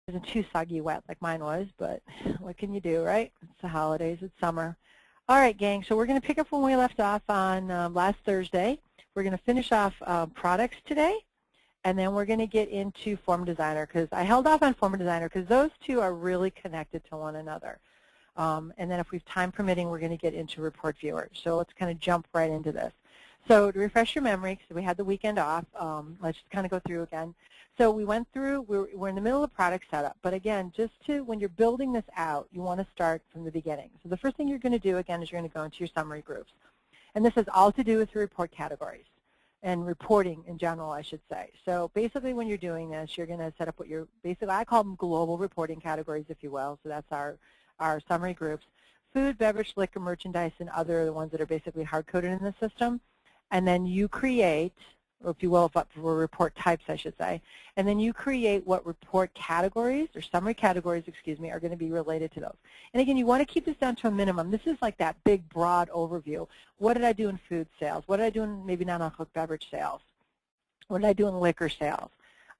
isn't too soggy wet like mine was, but what can you do, right? It's the holidays, it's summer. All right, gang, so we're going to pick up when we left off on last Thursday. We're going to finish off products today, and then we're going to get into Form Designer, because I held off on Form Designer because those two are really connected to one another. And then if we've time permitting, we're going to get into Report Viewer. So let's kind of jump right into this. So to refresh your memory, because we had the weekend off, let's just kind of go through again. So we went through, we're in the middle of product setup, but again, just to, when you're building this out, you want to start from the beginning. So the first thing you're going to do, again, is you're going to go into your summary groups. And this has all to do with the report categories and reporting in general, I should say. So basically when you're doing this, you're going to set up what your, basically I call them global reporting categories, if you will. So that's our summary groups. Food, beverage, liquor, merchandise, and other are the ones that are basically hard-coded in the system. And then you create, or if you will, for report types, I should say, and then you create what report categories, or summary categories, excuse me, are going to be related to those. And again, you want to keep this down to a minimum. This is like that big, broad overview. What did I do in food sales? What did I do in maybe non-alcoholic beverage sales? What did I do in liquor sales?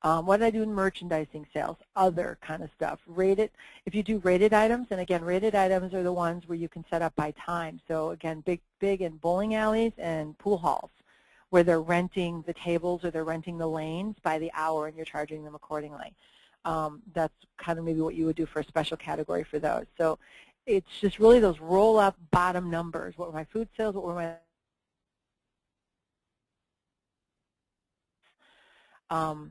What did I do in merchandising sales? Other kind of stuff. Rated, if you do rated items, and again, rated items are the ones where you can set up by time. So again, big in bowling alleys and pool halls, where they're renting the tables or they're renting the lanes by the hour and you're charging them accordingly. That's kind of maybe what you would do for a special category for those. So it's just really those roll-up bottom numbers. What were my food sales? What were my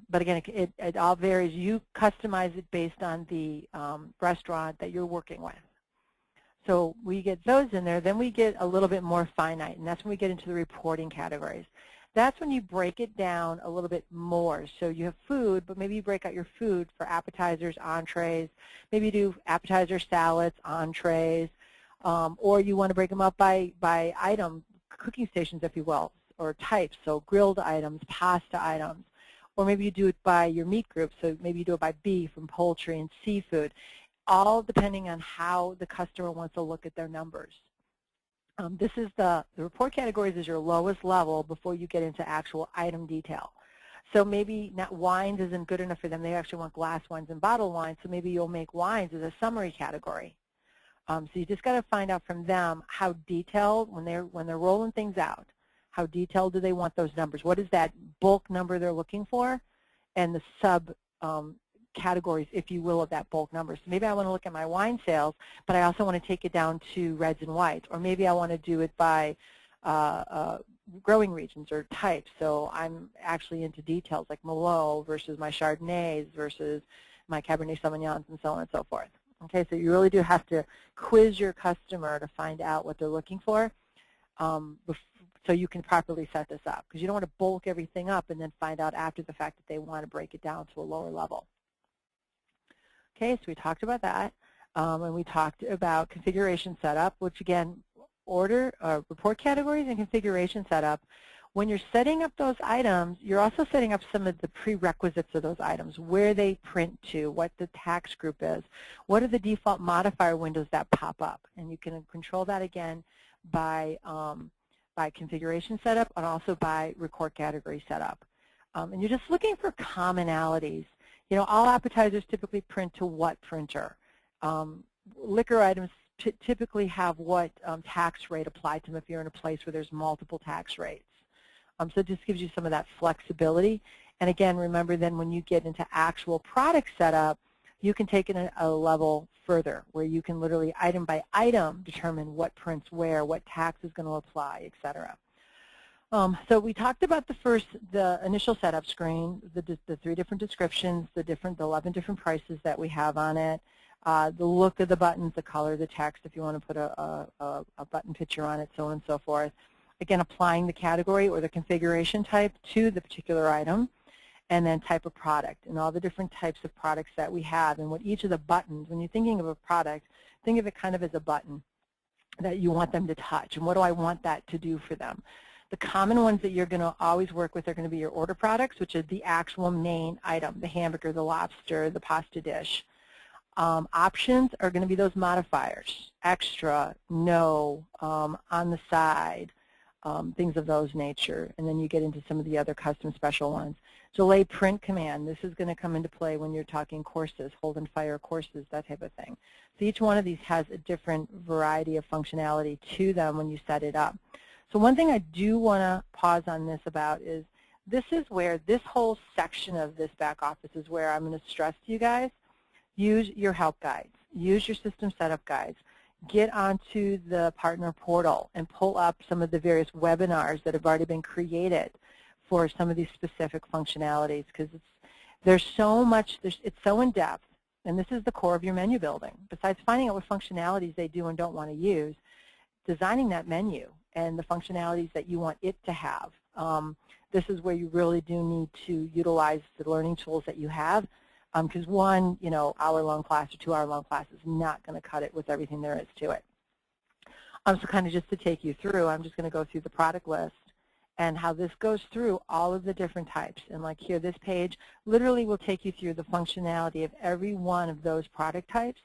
but again, it all varies. You customize it based on the restaurant that you're working with. So we get those in there. Then we get a little bit more finite, and that's when we get into the reporting categories. That's when you break it down a little bit more. So you have food, but maybe you break out your food for appetizers, entrees. Maybe you do appetizer salads, entrees, or you want to break them up by item, cooking stations, if you will, or types. So grilled items, pasta items. Or maybe you do it by your meat group, so maybe you do it by beef and poultry and seafood, all depending on how the customer wants to look at their numbers. This is the report categories is your lowest level before you get into actual item detail. So maybe not wines isn't good enough for them. They actually want glass wines and bottled wines, so maybe you'll make wines as a summary category. So you just got to find out from them how detailed, when they're rolling things out, how detailed do they want those numbers? What is that bulk number they're looking for? And the sub categories, if you will, of that bulk number. So maybe I want to look at my wine sales, but I also want to take it down to reds and whites. Or maybe I want to do it by growing regions or types. So I'm actually into details like Merlot versus my Chardonnays versus my Cabernet Sauvignons and so on and so forth. Okay, so you really do have to quiz your customer to find out what they're looking for. So you can properly set this up, because you don't want to bulk everything up and then find out after the fact that they want to break it down to a lower level. Okay, so we talked about that, and we talked about configuration setup, which again, report categories and configuration setup. When you're setting up those items, you're also setting up some of the prerequisites of those items, where they print to, what the tax group is, what are the default modifier windows that pop up, and you can control that again by configuration setup and also by report category setup. And you're just looking for commonalities. You know, all appetizers typically print to what printer? Liquor items typically have what tax rate applied to them if you're in a place where there's multiple tax rates. So it just gives you some of that flexibility. And again, remember then when you get into actual product setup, you can take it a level further, where you can literally item by item determine what prints where, what tax is going to apply, etc. So we talked about the initial setup screen, the 3 different descriptions, the 11 different prices that we have on it, the look of the buttons, the color, the text, if you want to put a button picture on it, so on and so forth. Again, applying the category or the configuration type to the particular item, and then type of product, and all the different types of products that we have, and what each of the buttons, when you're thinking of a product, think of it kind of as a button that you want them to touch, and what do I want that to do for them. The common ones that you're going to always work with are going to be your order products, which is the actual main item, the hamburger, the lobster, the pasta dish. Options are going to be those modifiers, extra, no, on the side, things of those nature. And then you get into some of the other custom special ones. Delay print command, this is going to come into play when you're talking courses, hold and fire courses, that type of thing. So each one of these has a different variety of functionality to them when you set it up. So one thing I do want to pause on this about is this is where this whole section of this back office is where I'm going to stress to you guys, use your help guides, use your system setup guides, get onto the partner portal and pull up some of the various webinars that have already been created for some of these specific functionalities, because there's so much, it's so in-depth, and this is the core of your menu building. Besides finding out what functionalities they do and don't want to use, designing that menu and the functionalities that you want it to have. This is where you really do need to utilize the learning tools that you have, because one, hour-long class or 2-hour-long class is not going to cut it with everything there is to it. So kind of just to take you through, I'm just going to go through the product list and how this goes through all of the different types. And like here, this page literally will take you through the functionality of every one of those product types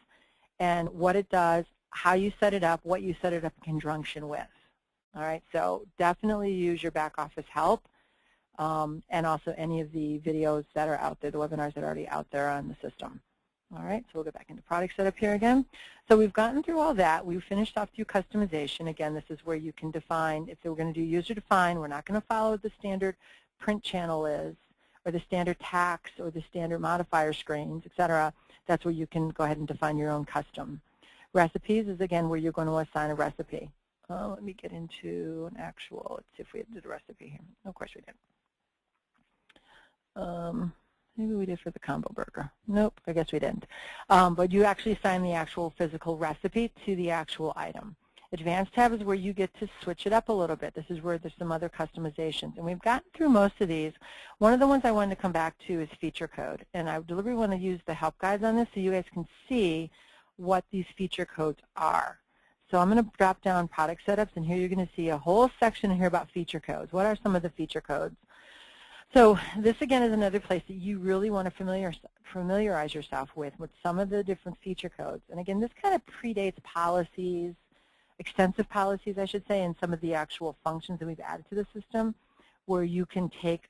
and what it does, how you set it up, what you set it up in conjunction with. All right, so definitely use your back office help and also any of the videos that are out there, the webinars that are already out there on the system. All right, so we'll go back into product setup here again. So we've gotten through all that. We've finished off through customization. Again, this is where you can define, if we're going to do user define, we're not going to follow what the standard print channel is, or the standard tax, or the standard modifier screens, etc. That's where you can go ahead and define your own custom. Recipes is, again, where you're going to assign a recipe. Let me get into an actual, let's see if we did a recipe here. Of course we did. Maybe we did for the combo burger. Nope, I guess we didn't. But you actually assign the actual physical recipe to the actual item. Advanced tab is where you get to switch it up a little bit. This is where there's some other customizations. And we've gotten through most of these. One of the ones I wanted to come back to is feature code. And I deliberately want to use the help guides on this so you guys can see what these feature codes are. So I'm going to drop down product setups, and here you're going to see a whole section here about feature codes. What are some of the feature codes? So this, again, is another place that you really want to familiarize yourself with some of the different feature codes. And again, this kind of predates policies, extensive policies, I should say, and some of the actual functions that we've added to the system, where you can take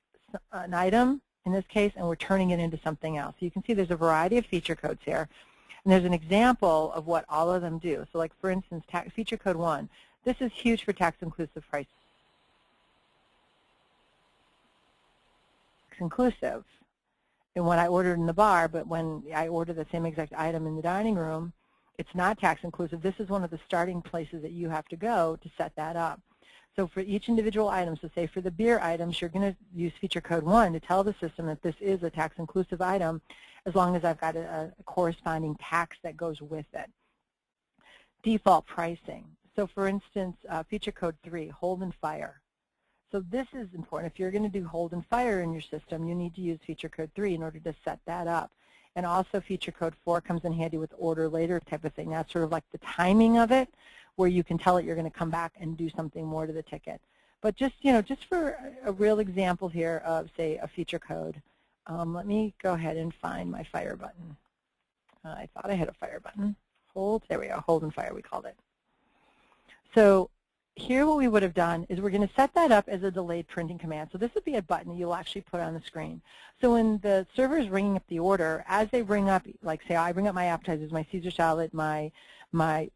an item, in this case, and we're turning it into something else. So you can see there's a variety of feature codes here. And there's an example of what all of them do. So like, for instance, feature code 1. This is huge for tax-inclusive price. Inclusive in what I ordered in the bar, but when I order the same exact item in the dining room, it's not tax inclusive. This is one of the starting places that you have to go to set that up. So for each individual item, so say for the beer items, you're going to use feature code 1 to tell the system that this is a tax inclusive item, as long as I've got a corresponding tax that goes with it. Default pricing. So for instance, feature code 3, hold and fire. So this is important. If you're going to do hold and fire in your system, you need to use feature code 3 in order to set that up. And also feature code 4 comes in handy with order later type of thing. That's sort of like the timing of it, where you can tell it you're going to come back and do something more to the ticket. But just, just for a real example here of, say, a feature code, let me go ahead and find my fire button. I thought I had a fire button. Hold, there we go, hold and fire we called it. So here what we would have done is we're going to set that up as a delayed printing command. So this would be a button that you'll actually put on the screen. So when the server is ringing up the order, as they bring up, like say I bring up my appetizers, my Caesar salad, my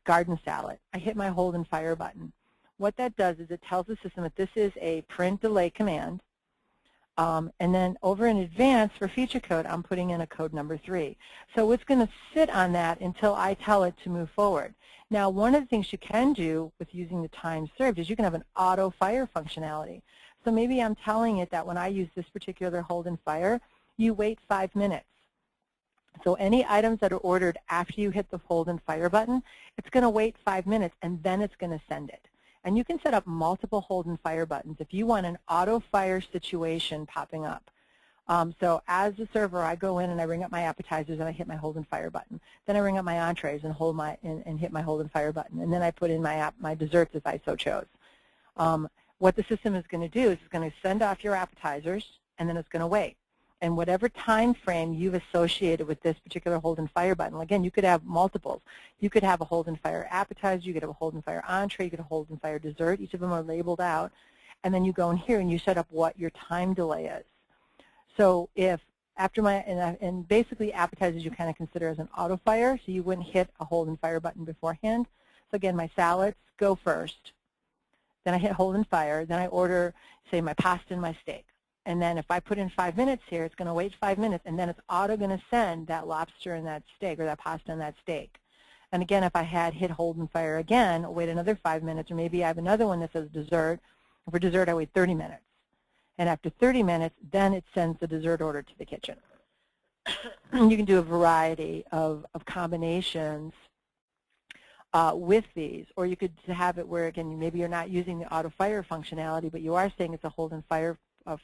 garden salad, I hit my hold and fire button. What that does is it tells the system that this is a print delay command. And then over in advance for feature code, I'm putting in a code number 3. So it's going to sit on that until I tell it to move forward. Now, one of the things you can do with using the time served is you can have an auto fire functionality. So maybe I'm telling it that when I use this particular hold and fire, you wait 5 minutes. So any items that are ordered after you hit the hold and fire button, it's going to wait 5 minutes, and then it's going to send it. And you can set up multiple hold and fire buttons if you want an auto fire situation popping up. So as a server, I go in and I ring up my appetizers and I hit my hold and fire button. Then I ring up my entrees and hit my hold and fire button. And then I put in my desserts if I so chose. What the system is going to do is it's going to send off your appetizers, and then it's going to wait. And whatever time frame you've associated with this particular hold and fire button, again, you could have multiples. You could have a hold and fire appetizer, you could have a hold and fire entree, you could have a hold and fire dessert. Each of them are labeled out and then you go in here and you set up what your time delay is. So if after and basically appetizers you kind of consider as an auto fire, so you wouldn't hit a hold and fire button beforehand. So again, my salads go first, then I hit hold and fire, then I order, say, my pasta and my steak. And then if I put in 5 minutes here, it's going to wait 5 minutes, and then it's auto going to send that lobster and that steak, or that pasta and that steak. And again, if I had hit hold and fire again, I'll wait another 5 minutes, or maybe I have another one that says dessert. For dessert, I wait 30 minutes. And after 30 minutes, then it sends the dessert order to the kitchen. You can do a variety of combinations with these, or you could have it where, again, maybe you're not using the auto fire functionality, but you are saying it's a hold and fire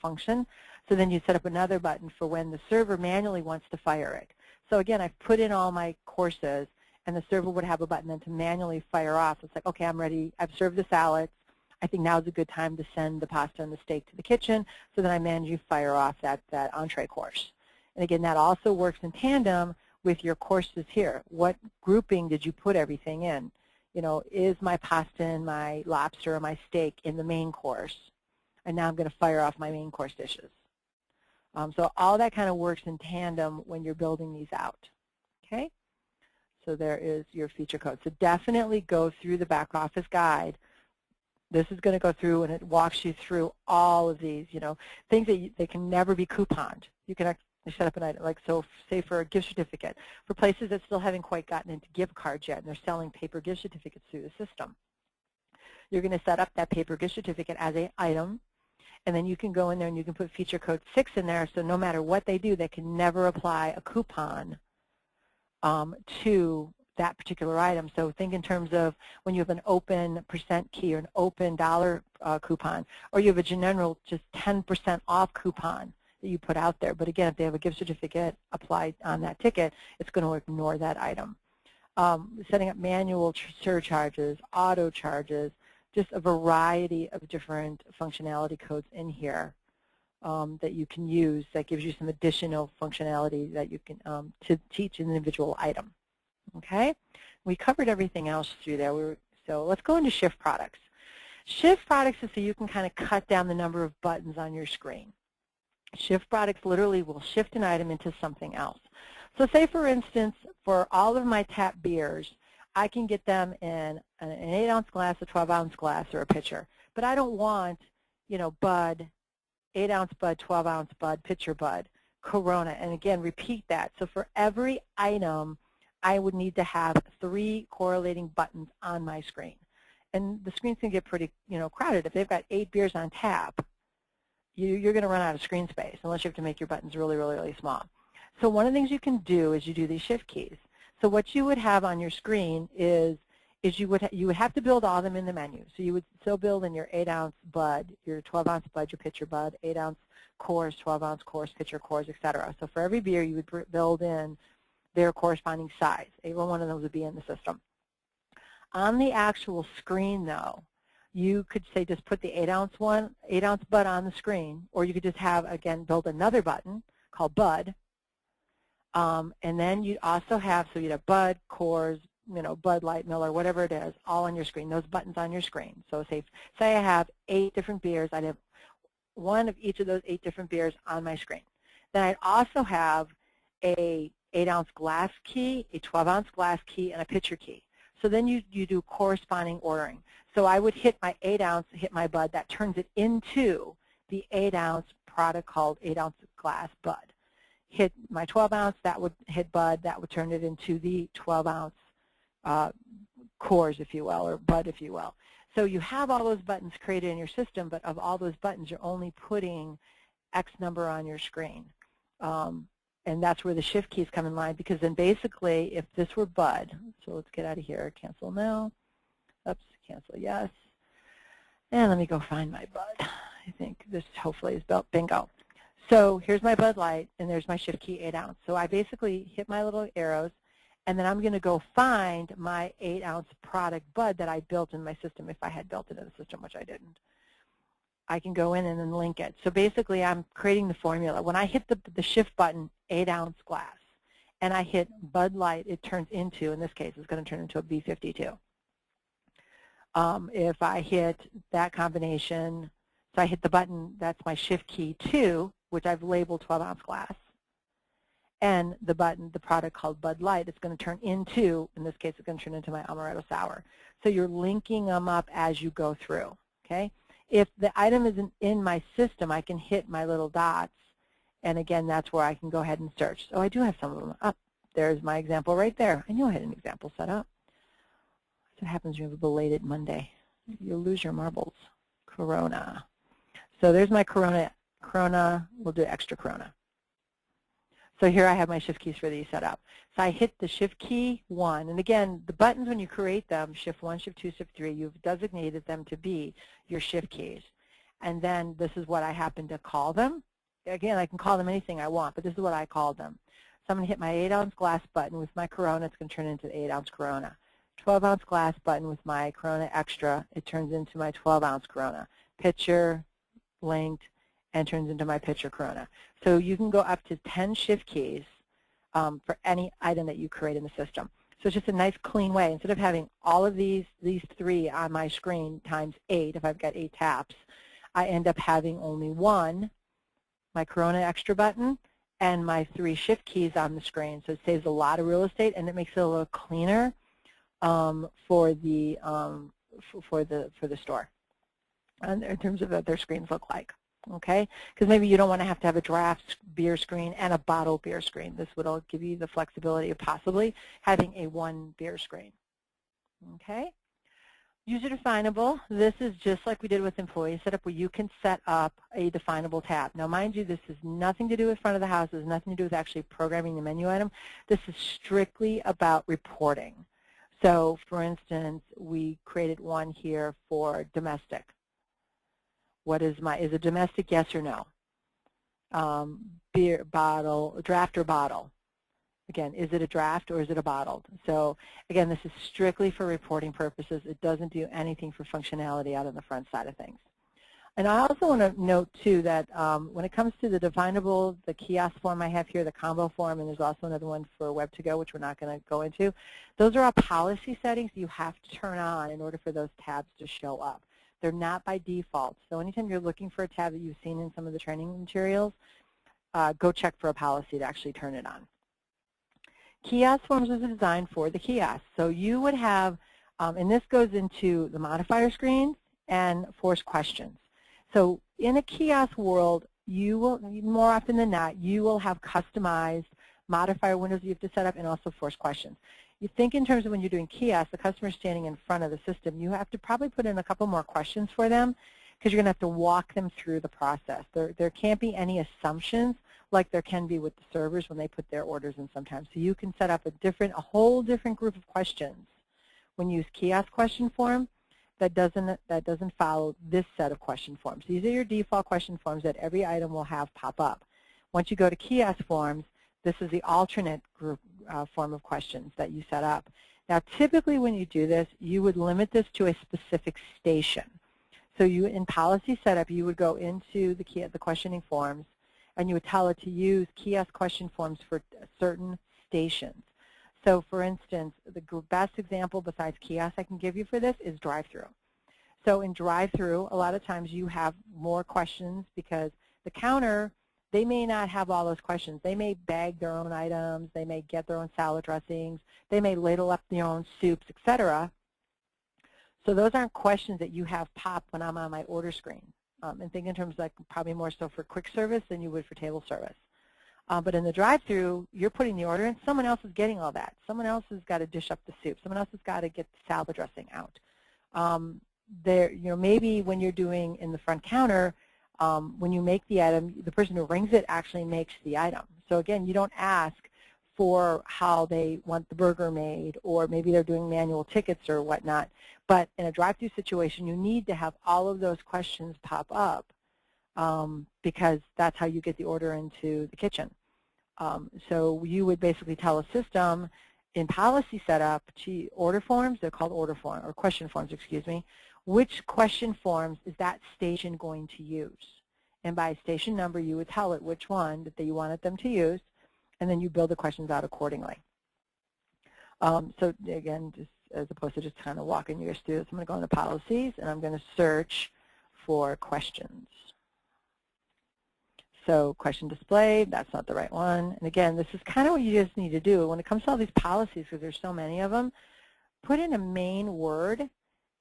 function. So then you set up another button for when the server manually wants to fire it. So again, I've put in all my courses, and the server would have a button then to manually fire off. It's like, okay, I'm ready. I've served the salads. I think now's a good time to send the pasta and the steak to the kitchen. So then I manually fire off that entree course. And again, that also works in tandem with your courses here. What grouping did you put everything in? You know, is my pasta and my lobster or my steak in the main course? And now I'm going to fire off my main course dishes. So all that kind of works in tandem when you're building these out. Okay? So there is your feature code. So definitely go through the back office guide. This is going to go through, and it walks you through all of these, you know, things that they can never be couponed. You can actually set up an item, like, so say for a gift certificate, for places that still haven't quite gotten into gift cards yet, and they're selling paper gift certificates through the system. You're going to set up that paper gift certificate as an item, and then you can go in there and you can put feature code 6 in there, so no matter what they do, they can never apply a coupon to that particular item. So think in terms of when you have an open percent key or an open dollar coupon, or you have a general just 10% off coupon that you put out there. But again, if they have a gift certificate applied on that ticket, it's going to ignore that item. Setting up manual surcharges, auto charges, just a variety of different functionality codes in here that you can use that gives you some additional functionality that you can to teach an individual item. Okay, we covered everything else through there. So let's go into shift products. Shift products is so you can kind of cut down the number of buttons on your screen. Shift products literally will shift an item into something else. So say, for instance, for all of my tap beers, I can get them in an 8-ounce glass, a 12-ounce glass, or a pitcher. But I don't want, you know, Bud, 8-ounce Bud, 12-ounce Bud, pitcher Bud, Corona, and again, repeat that. So for every item, I would need to have 3 correlating buttons on my screen. And the screens can get pretty, you know, crowded. If they've got 8 beers on tap, you're going to run out of screen space unless you have to make your buttons really, really, really small. So one of the things you can do is you do these shift keys. So what you would have on your screen is you would have to build all of them in the menu. So you would still build in your 8-ounce Bud, your 12-ounce Bud, your pitcher Bud, 8-ounce course, 12-ounce course, pitcher course, etc. So for every beer, you would build in their corresponding size. Every one of those would be in the system. On the actual screen, though, you could say just put the 8-ounce Bud on the screen, or you could just have, again, build another button called Bud. And then you'd also have, so you'd have Bud, Coors, you know, Bud Light, Miller, whatever it is, all on your screen, those buttons on your screen. So say I have 8 different beers, I'd have one of each of those 8 different beers on my screen. Then I'd also have a 8-ounce glass key, a 12-ounce glass key, and a pitcher key. So then you do corresponding ordering. So I would hit my 8-ounce, hit my Bud, that turns it into the 8-ounce product called 8-ounce glass Bud. Hit my 12-ounce, that would hit Bud, that would turn it into the 12-ounce Coors, if you will, or Bud, if you will. So you have all those buttons created in your system, but of all those buttons, you're only putting X number on your screen. And that's where the shift keys come in line, because then basically, if this were Bud, so let's get out of here, cancel no, oops, cancel yes, and let me go find my Bud. I think this hopefully is built, bingo. So here's my Bud Light, and there's my shift key 8-ounce. So I basically hit my little arrows, and then I'm going to go find my 8-ounce product Bud that I built in my system, if I had built it in the system, which I didn't. I can go in and then link it. So basically, I'm creating the formula. When I hit the shift button, 8-ounce glass, and I hit Bud Light, it turns into, in this case, it's going to turn into a B52. If I hit that combination, So I hit the button, that's my Shift key 2, which I've labeled 12-ounce glass. And the button, the product called Bud Light, it's going to turn into, in this case, it's going to turn into my Amaretto Sour. So you're linking them up as you go through, okay? If the item isn't in my system, I can hit my little dots, and again, that's where I can go ahead and search. So I do have some of them up. There's my example right there. I knew I had an example set up. That's what happens when you have a belated Monday. You'll lose your marbles. Corona. So there's my Corona. Corona, we'll do extra Corona. So here I have my Shift keys for these set up. So I hit the Shift key 1, and again, the buttons when you create them, Shift 1, Shift 2, Shift 3, you've designated them to be your Shift keys. And then this is what I happen to call them. Again, I can call them anything I want, but this is what I called them. So I'm going to hit my 8-ounce glass button with my Corona. It's going to turn into 8-ounce Corona. 12-ounce glass button with my Corona Extra. It turns into my 12-ounce Corona. Pitcher, linked, and turns into my pitcher Corona. So you can go up to 10 Shift keys for any item that you create in the system. So it's just a nice clean way. Instead of having all of these 3 on my screen times 8, if I've got 8 taps, I end up having only 1, my Corona Extra button, and my 3 Shift keys on the screen. So it saves a lot of real estate, and it makes it a little cleaner for the store, and in terms of what their screens look like. Okay, because maybe you don't want to have a draft beer screen and a bottle beer screen. This would all give you the flexibility of possibly having a 1 beer screen. Okay, user definable. This is just like we did with employee setup, where you can set up a definable tab. Now, mind you, this has nothing to do with front of the house. It has nothing to do with actually programming the menu item. This is strictly about reporting. So, for instance, we created one here for domestic. What is a domestic, yes or no? Beer bottle, draft or bottle? Again, is it a draft or is it a bottled? So again, this is strictly for reporting purposes. It doesn't do anything for functionality out on the front side of things. And I also want to note too that when it comes to the definable, the kiosk form I have here, the combo form, and there's also another one for web to go, which we're not going to go into, those are all policy settings you have to turn on in order for those tabs to show up. They're not by default. So anytime you're looking for a tab that you've seen in some of the training materials, go check for a policy to actually turn it on. Kiosk Forms is designed for the kiosk. So you would have, and this goes into the modifier screens and force questions. So in a kiosk world, you will, more often than not, you will have customized modifier windows you have to set up and also force questions. You think in terms of when you're doing kiosk, the customer standing in front of the system, you have to probably put in a couple more questions for them because you're going to have to walk them through the process. There can't be any assumptions like there can be with the servers when they put their orders in sometimes. So you can set up a whole different group of questions when you use kiosk question form that doesn't follow this set of question forms. These are your default question forms that every item will have pop up. Once you go to kiosk forms, this is the alternate group form of questions that you set up. Now, typically when you do this, you would limit this to a specific station. So you, in policy setup, you would go into the questioning forms, and you would tell it to use kiosk question forms for certain stations. So, for instance, the best example besides kiosk I can give you for this is drive-through. So in drive-through, a lot of times you have more questions because the counter, they may not have all those questions. They may bag their own items. They may get their own salad dressings. They may ladle up their own soups, etc. So those aren't questions that you have pop when I'm on my order screen. And think in terms like probably more so for quick service than you would for table service. But in the drive-through, you're putting the order in. Someone else is getting all that. Someone else has got to dish up the soup. Someone else has got to get the salad dressing out. Maybe when you're doing in the front counter, when you make the item, the person who rings it actually makes the item. So again, you don't ask for how they want the burger made, or maybe they're doing manual tickets or whatnot. But in a drive-through situation, you need to have all of those questions pop up because that's how you get the order into the kitchen. So you would basically tell a system in policy setup to order forms, they're called order form, or question forms, excuse me, which question forms is that station going to use? And by station number, you would tell it which one that you wanted them to use, and then you build the questions out accordingly. So again, just as opposed to just kind of walking you guys through this, I'm going to go into policies, and I'm going to search for questions. So question display, that's not the right one. And again, this is kind of what you just need to do. When it comes to all these policies, because there's so many of them, put in a main word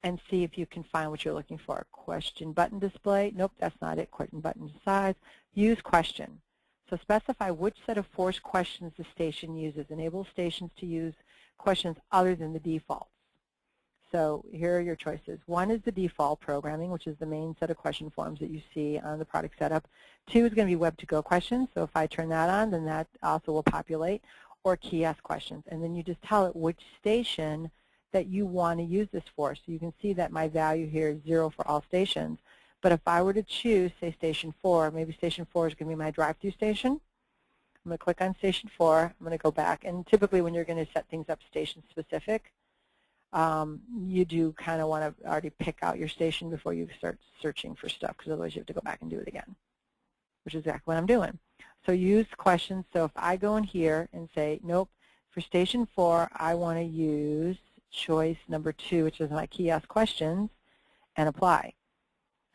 and see if you can find what you're looking for. Question button display, nope, that's not it. Question button size, use question. So specify which set of force questions the station uses. Enable stations to use questions other than the defaults. So here are your choices. One is the default programming, which is the main set of question forms that you see on the product setup. 2 is going to be web-to-go questions. So if I turn that on, then that also will populate, or kiosk questions. And then you just tell it which station that you want to use this for. So you can see that my value here is 0 for all stations. But if I were to choose, say, station 4, maybe station 4 is going to be my drive-through station. I'm going to click on station 4. I'm going to go back. And typically when you're going to set things up station-specific, you do kind of want to already pick out your station before you start searching for stuff, because otherwise you have to go back and do it again, which is exactly what I'm doing. So use questions. So if I go in here and say, nope, for station 4, I want to use choice number 2, which is my kiosk questions, and apply.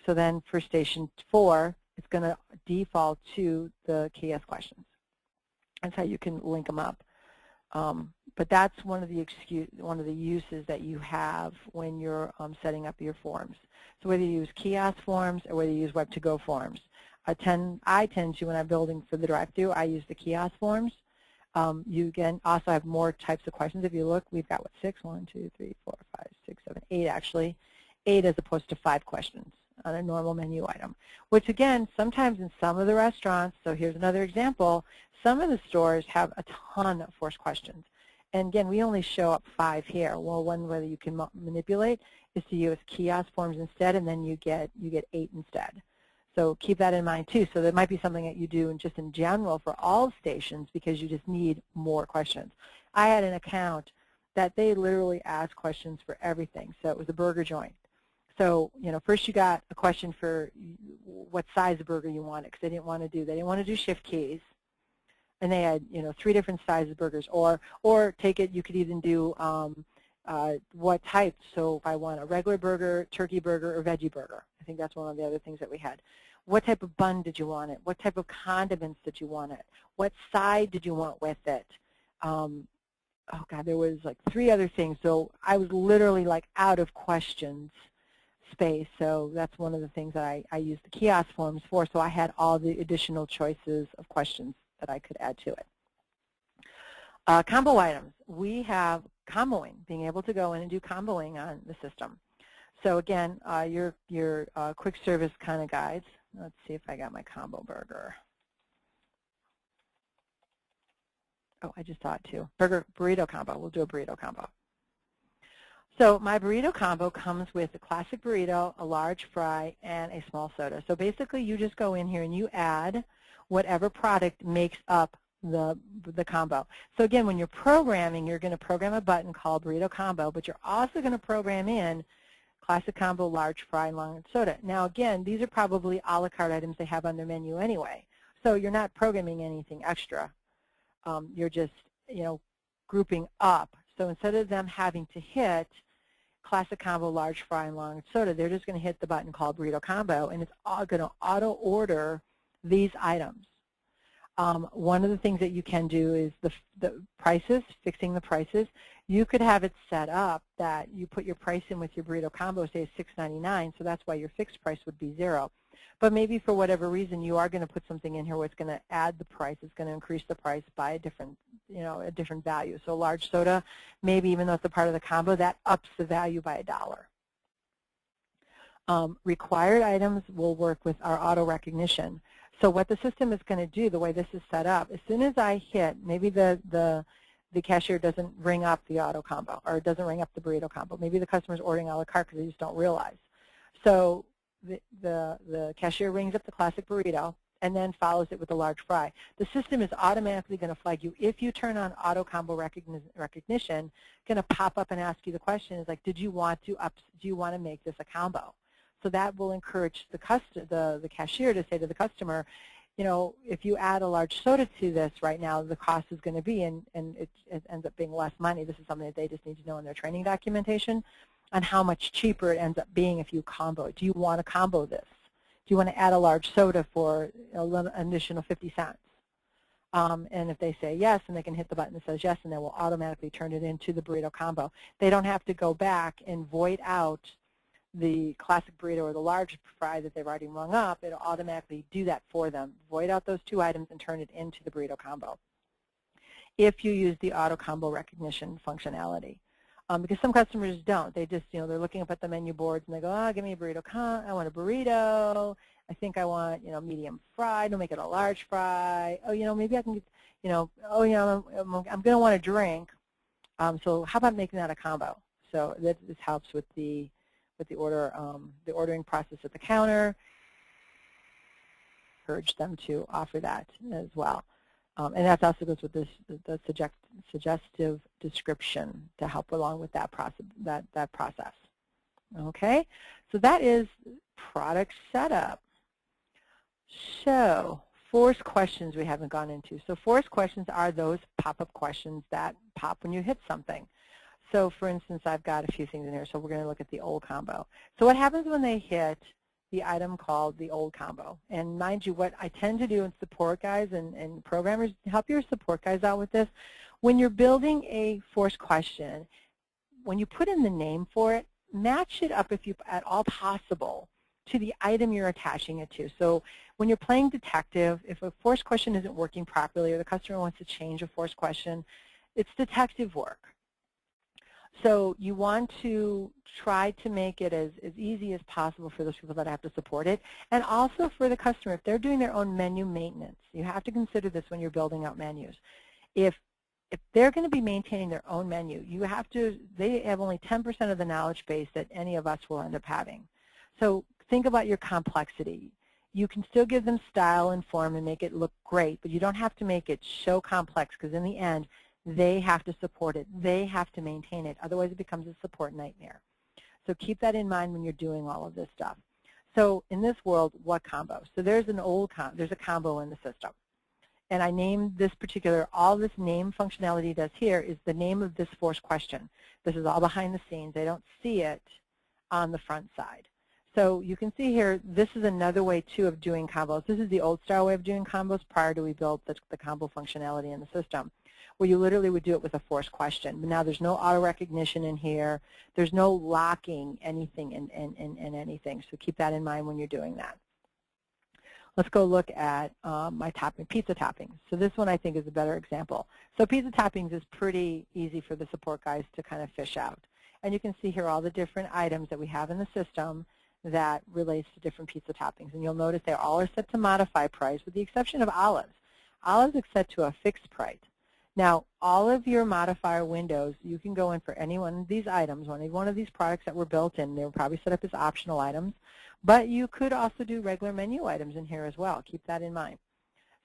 So then for station 4, it's going to default to the kiosk questions. That's how you can link them up. But that's one of the uses that you have when you're setting up your forms. So whether you use kiosk forms or whether you use web-to-go forms. I tend to, when I'm building for the drive-thru, I use the kiosk forms. You can also have more types of questions. If you look, we've got, what, 6? 1, 2, 3, 4, 5, 6, 7, 8 actually. 8 as opposed to 5 questions on a normal menu item, which again, sometimes in some of the restaurants, so here's another example, some of the stores have a ton of forced questions. And again, we only show up 5 here. Well, one way that you can manipulate is to use kiosk forms instead, and then you get 8 instead. So keep that in mind too. So that might be something that you do just in general for all stations, because you just need more questions. I had an account that they literally asked questions for everything. So it was a burger joint. So, first you got a question for what size of burger you wanted, because they didn't want to do shift keys. And they had, 3 different sizes of burgers. Or take it, you could even do what type. So if I want a regular burger, turkey burger, or veggie burger. I think that's one of the other things that we had. What type of bun did you want it? What type of condiments did you want it? What side did you want with it? Oh God, there was like 3 other things. So I was literally like out of questions space. So that's one of the things that I used the kiosk forms for. So I had all the additional choices of questions that I could add to it. Combo items. We have comboing, being able to go in and do comboing on the system. So again, your quick service kind of guides. Let's see if I got my combo burger. Oh, I just saw it too. Burrito combo. We'll do a burrito combo. So my burrito combo comes with a classic burrito, a large fry, and a small soda. So basically you just go in here and you add whatever product makes up the combo. So again, when you're programming, you're going to program a button called burrito combo, but you're also going to program in classic combo, large fry, and long soda. Now again, these are probably a la carte items they have on their menu anyway. So you're not programming anything extra. You're just, grouping up. So instead of them having to hit classic combo, large fry, and long soda, they're just going to hit the button called burrito combo, and it's all going to auto order these items. One of the things that you can do is the prices, fixing the prices. You could have it set up that you put your price in with your burrito combo, say $6.99, so that's why your fixed price would be 0. But maybe for whatever reason you are going to put something in here where it's going to add the price, it's going to increase the price by a different, a different value. So large soda, maybe even though it's a part of the combo, that ups the value by $1. Required items will work with our auto recognition. So what the system is going to do, the way this is set up, as soon as I hit, maybe the cashier doesn't ring up the auto combo, or it doesn't ring up the burrito combo. Maybe the customer's ordering a la carte because they just don't realize. So the cashier rings up the classic burrito and then follows it with a large fry. The system is automatically going to flag you. If you turn on auto combo recognition, going to pop up and ask you the question is like, do you want to make this a combo? So that will encourage the cashier to say to the customer, if you add a large soda to this right now, the cost is going to be, and it ends up being less money. This is something that they just need to know in their training documentation. on how much cheaper it ends up being if you combo it. Do you want to combo this? Do you want to add a large soda for an additional 50 cents? And if they say yes, and they can hit the button that says yes, and then we'll automatically turn it into the burrito combo. They don't have to go back and void out the classic burrito or the large fry that they've already rung up. It'll automatically do that for them. Void out those two items and turn it into the burrito combo if you use the auto combo recognition functionality. Because some customers don't. They just, they're looking up at the menu boards and they go, oh, give me a burrito, I want a burrito. I think I want, medium fried. Don't make it a large fry. Oh, maybe I can get, I'm going to want a drink. So how about making that a combo? So this helps with the ordering process at the counter. Encourage them to offer that as well. And that also goes with the suggestive description to help along with that process. Okay, so that is product setup. So force questions we haven't gone into. So force questions are those pop-up questions that pop when you hit something. So for instance, I've got a few things in here. So we're going to look at the old combo. So what happens when they hit the item called the old combo? And mind you, what I tend to do in support guys and programmers, help your support guys out with this. When you're building a force question, when you put in the name for it, match it up if you at all possible to the item you're attaching it to. So when you're playing detective, if a force question isn't working properly or the customer wants to change a force question, it's detective work. So you want to try to make it as easy as possible for those people that have to support it, and also for the customer. If they're doing their own menu maintenance, you have to consider this when you're building out menus. If they're going to be maintaining their own menu, they have only 10% of the knowledge base that any of us will end up having. So think about your complexity. You can still give them style and form and make it look great, but you don't have to make it so complex, because in the end, they have to support it. They have to maintain it. Otherwise, it becomes a support nightmare. So keep that in mind when you're doing all of this stuff. So in this world, what combo? So there's a combo in the system. And I named this particular, all this name functionality does here is the name of this force question. This is all behind the scenes. They don't see it on the front side. So you can see here, this is another way, too, of doing combos. This is the old style way of doing combos prior to we built the combo functionality in the system, where you literally would do it with a force question. But now there's no auto recognition in here. There's no locking anything in anything. So keep that in mind when you're doing that. Let's go look at my pizza toppings. So this one I think is a better example. So pizza toppings is pretty easy for the support guys to kind of fish out. And you can see here all the different items that we have in the system that relates to different pizza toppings. And you'll notice they all are set to modify price with the exception of olives. Olives are set to a fixed price. Now, all of your modifier windows, you can go in for any one of these items, any one of these products that were built in. They were probably set up as optional items, but you could also do regular menu items in here as well. Keep that in mind.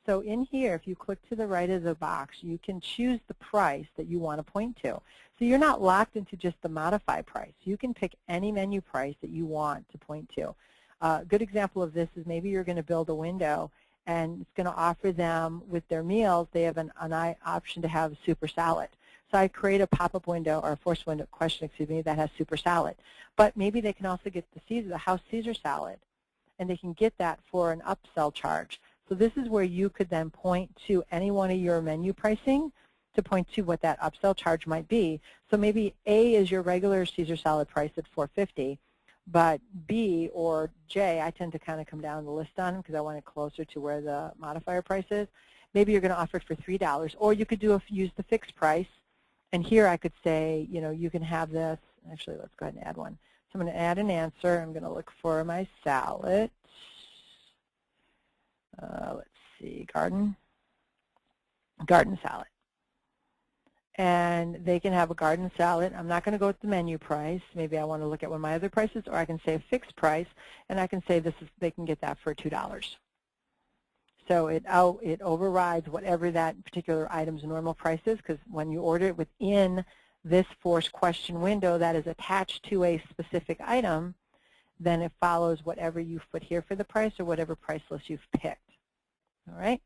So in here, if you click to the right of the box, you can choose the price that you want to point to. So you're not locked into just the modify price. You can pick any menu price that you want to point to. A good example of this is maybe you're going to build a window and it's going to offer them with their meals, they have an option to have super salad. So I create a pop-up window or a force window question, excuse me, that has super salad. But maybe they can also get the house Caesar salad, and they can get that for an upsell charge. So this is where you could then point to any one of your menu pricing to point to what that upsell charge might be. So maybe A is your regular Caesar salad price at $4.50. But B or J, I tend to kind of come down the list on them because I want it closer to where the modifier price is. Maybe you're going to offer it for $3, or you could use the fixed price. And here I could say, you can have this. Actually, let's go ahead and add one. So I'm going to add an answer. I'm going to look for my salad. Let's see, garden salad. And they can have a garden salad. I'm not going to go with the menu price. Maybe I want to look at one of my other prices, or I can say a fixed price, and I can say they can get that for $2. So it overrides whatever that particular item's normal price is, because when you order it within this force question window that is attached to a specific item, then it follows whatever you've put here for the price or whatever price list you've picked. All right?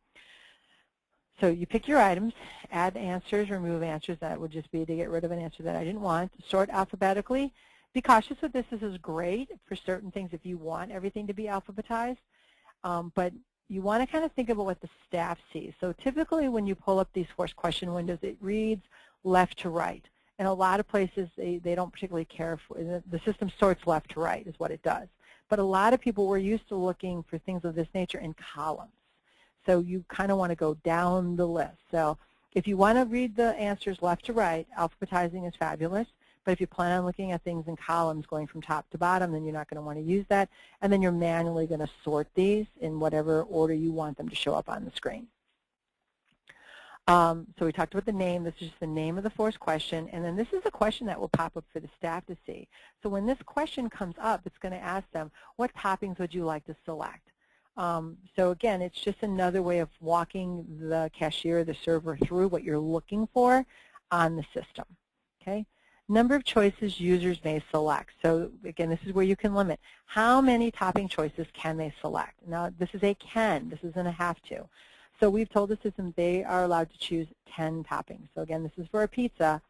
So you pick your items, add answers, remove answers. That would just be to get rid of an answer that I didn't want. Sort alphabetically. Be cautious with this. This is great for certain things if you want everything to be alphabetized, but you want to kind of think about what the staff sees. So typically when you pull up these forced question windows, it reads left to right. In a lot of places, they don't particularly care for the system sorts left to right is what it does. But a lot of people were used to looking for things of this nature in columns. So you kind of want to go down the list. So if you want to read the answers left to right, alphabetizing is fabulous. But if you plan on looking at things in columns going from top to bottom, then you're not going to want to use that. And then you're manually going to sort these in whatever order you want them to show up on the screen. So we talked about the name. This is just the name of the forced question. And then this is a question that will pop up for the staff to see. So when this question comes up, it's going to ask them, what toppings would you like to select? So again, it's just another way of walking the cashier, the server through what you're looking for on the system. Okay? Number of choices users may select. So again, this is where you can limit. How many topping choices can they select? Now, this is a can. This isn't a have to. So we've told the system they are allowed to choose 10 toppings. So again, this is for a pizza.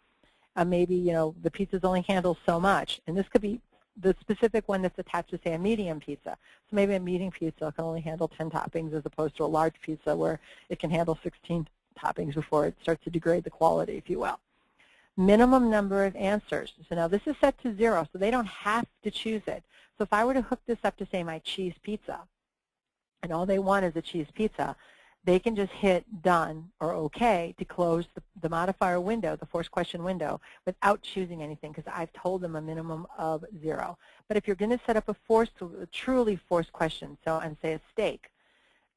Maybe, you know, the pizza's only handles so much. And this could be the specific one that's attached to, say, a medium pizza. So maybe a medium pizza can only handle 10 toppings as opposed to a large pizza where it can handle 16 toppings before it starts to degrade the quality, if you will. Minimum number of answers. So now this is set to 0, so they don't have to choose it. So if I were to hook this up to, say, my cheese pizza, and all they want is a cheese pizza, they can just hit done or OK to close the modifier window, the forced question window, without choosing anything because I've told them a minimum of 0. But if you're going to set up a truly forced question, so and say a steak,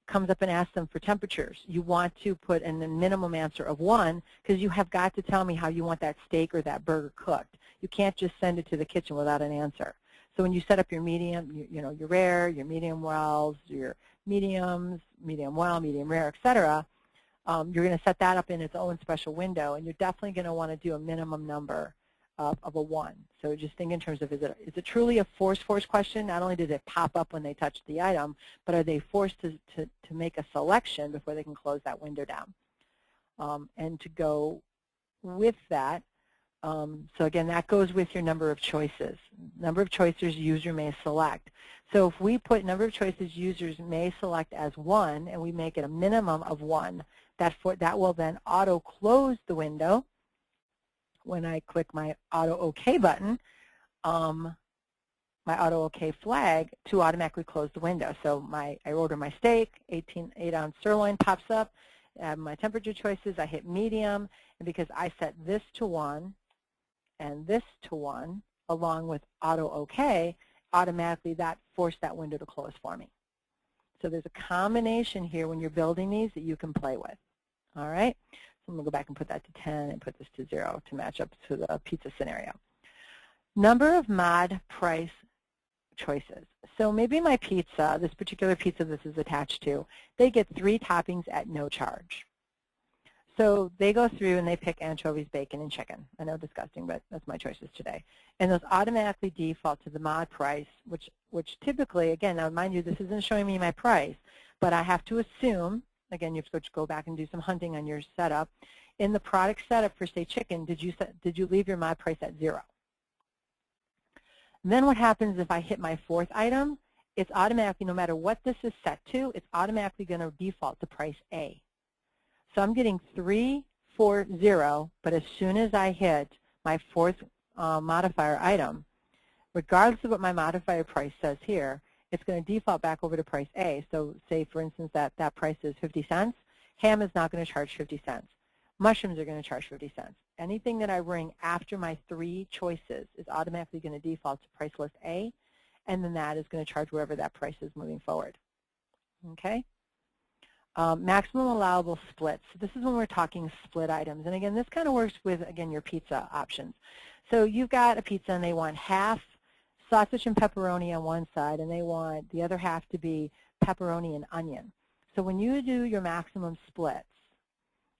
comes up and asks them for temperatures, you want to put in the minimum answer of 1 because you have got to tell me how you want that steak or that burger cooked. You can't just send it to the kitchen without an answer. So when you set up your medium, you know, your rare, your medium wells, your mediums, medium well, medium rare, etc., you're going to set that up in its own special window, and you're definitely going to want to do a minimum number of a 1. So just think in terms of, is it truly a forced question? Not only does it pop up when they touch the item, but are they forced to make a selection before they can close that window down? And to go with that, so again, that goes with your number of choices. Number of choices user may select. So if we put number of choices users may select as 1, and we make it a minimum of 1, that will then auto-close the window. When I click my auto OK button, my auto OK flag to automatically close the window. So I order my steak, 8-ounce sirloin pops up, I have my temperature choices, I hit medium, and because I set this to 1 and this to 1, along with auto OK, automatically that forced that window to close for me. So there's a combination here when you're building these that you can play with. All right? So I'm going to go back and put that to 10 and put this to 0 to match up to the pizza scenario. Number of mod price choices. So maybe my pizza, this particular pizza this is attached to, they get 3 toppings at no charge. So they go through and they pick anchovies, bacon, and chicken. I know, disgusting, but that's my choices today. And those automatically default to the mod price, which typically, again, now mind you, this isn't showing me my price, but I have to assume, again, you have to go back and do some hunting on your setup. In the product setup for, say, chicken, did you leave your mod price at 0? Then what happens if I hit my 4th item? It's automatically, no matter what this is set to, it's automatically going to default to price A. So I'm getting 3, 4, 0, but as soon as I hit my 4th modifier item, regardless of what my modifier price says here, it's going to default back over to price A. So say, for instance, that price is 50 cents. Ham is not going to charge 50 cents. Mushrooms are going to charge 50 cents. Anything that I bring after my 3 choices is automatically going to default to price list A, and then that is going to charge wherever that price is moving forward. Okay? Maximum allowable splits. So this is when we're talking split items. And again, this kind of works with, again, your pizza options. So you've got a pizza and they want half sausage and pepperoni on one side, and they want the other half to be pepperoni and onion. So when you do your maximum splits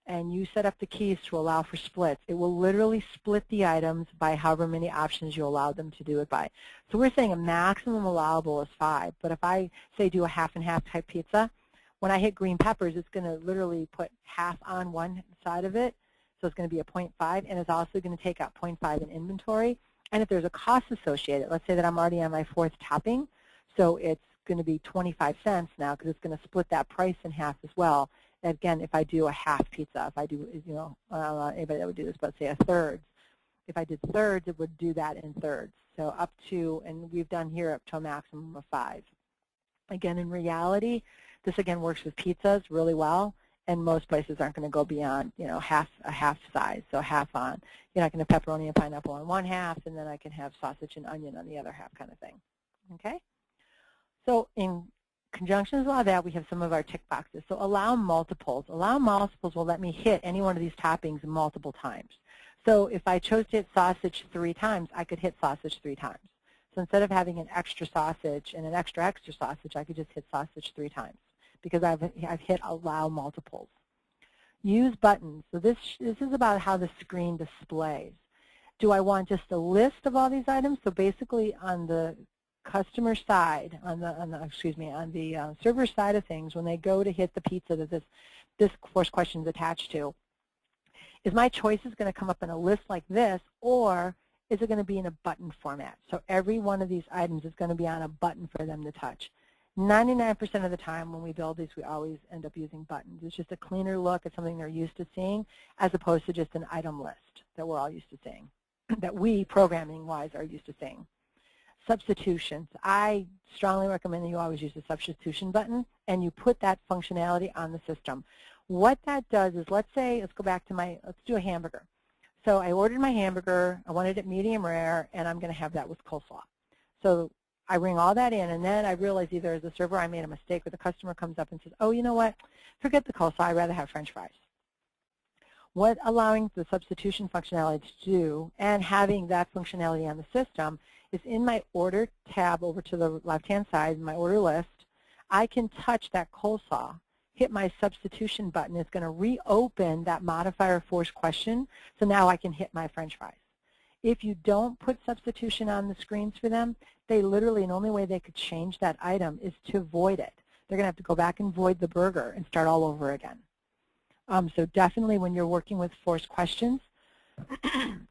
and you set up the keys to allow for splits, it will literally split the items by however many options you allow them to do it by. So we're saying a maximum allowable is 5. But if I, say, do a half and half type pizza, when I hit green peppers, it's going to literally put half on one side of it. So it's going to be a 0.5, and it's also going to take out 0.5 in inventory. And if there's a cost associated, let's say that I'm already on my 4th topping, so it's going to be 25 cents now because it's going to split that price in half as well. Again, if I do a half pizza, if I do, I don't know anybody that would do this, but say a thirds. If I did thirds, it would do that in thirds. So up to, and we've done here up to a maximum of 5. Again, in reality, this again works with pizzas really well, and most places aren't going to go beyond, a half size, so half on. You're not going to have pepperoni and pineapple on one half, and then I can have sausage and onion on the other half kind of thing. Okay? So in conjunction with all that, we have some of our tick boxes. So allow multiples. Allow multiples will let me hit any one of these toppings multiple times. So if I chose to hit sausage 3 times, I could hit sausage 3 times. So instead of having an extra sausage and an extra sausage, I could just hit sausage 3 times because I've hit allow multiples. Use buttons. So this is about how the screen displays. Do I want just a list of all these items? So basically on the customer side, on the server side of things, when they go to hit the pizza that this course question is attached to, is my choices going to come up in a list like this, or is it going to be in a button format? So every one of these items is going to be on a button for them to touch. 99% of the time when we build these, we always end up using buttons. It's just a cleaner look at something they're used to seeing, as opposed to just an item list that we're all used to seeing, that we, programming-wise, are used to seeing. Substitutions. I strongly recommend that you always use the substitution button, and you put that functionality on the system. What that does is, let's go back to let's do a hamburger. So I ordered my hamburger, I wanted it medium rare, and I'm going to have that with coleslaw. So I bring all that in, and then I realize either as a server I made a mistake, or the customer comes up and says, oh, you know what, forget the coleslaw, I'd rather have French fries. What allowing the substitution functionality to do, and having that functionality on the system, is in my order tab over to the left-hand side, in my order list, I can touch that coleslaw, hit my substitution button. It's going to reopen that modifier force question, so now I can hit my French fries. If you don't put substitution on the screens for them, they literally, and the only way they could change that item is to void it. They're going to have to go back and void the burger and start all over again. So definitely when you're working with force questions,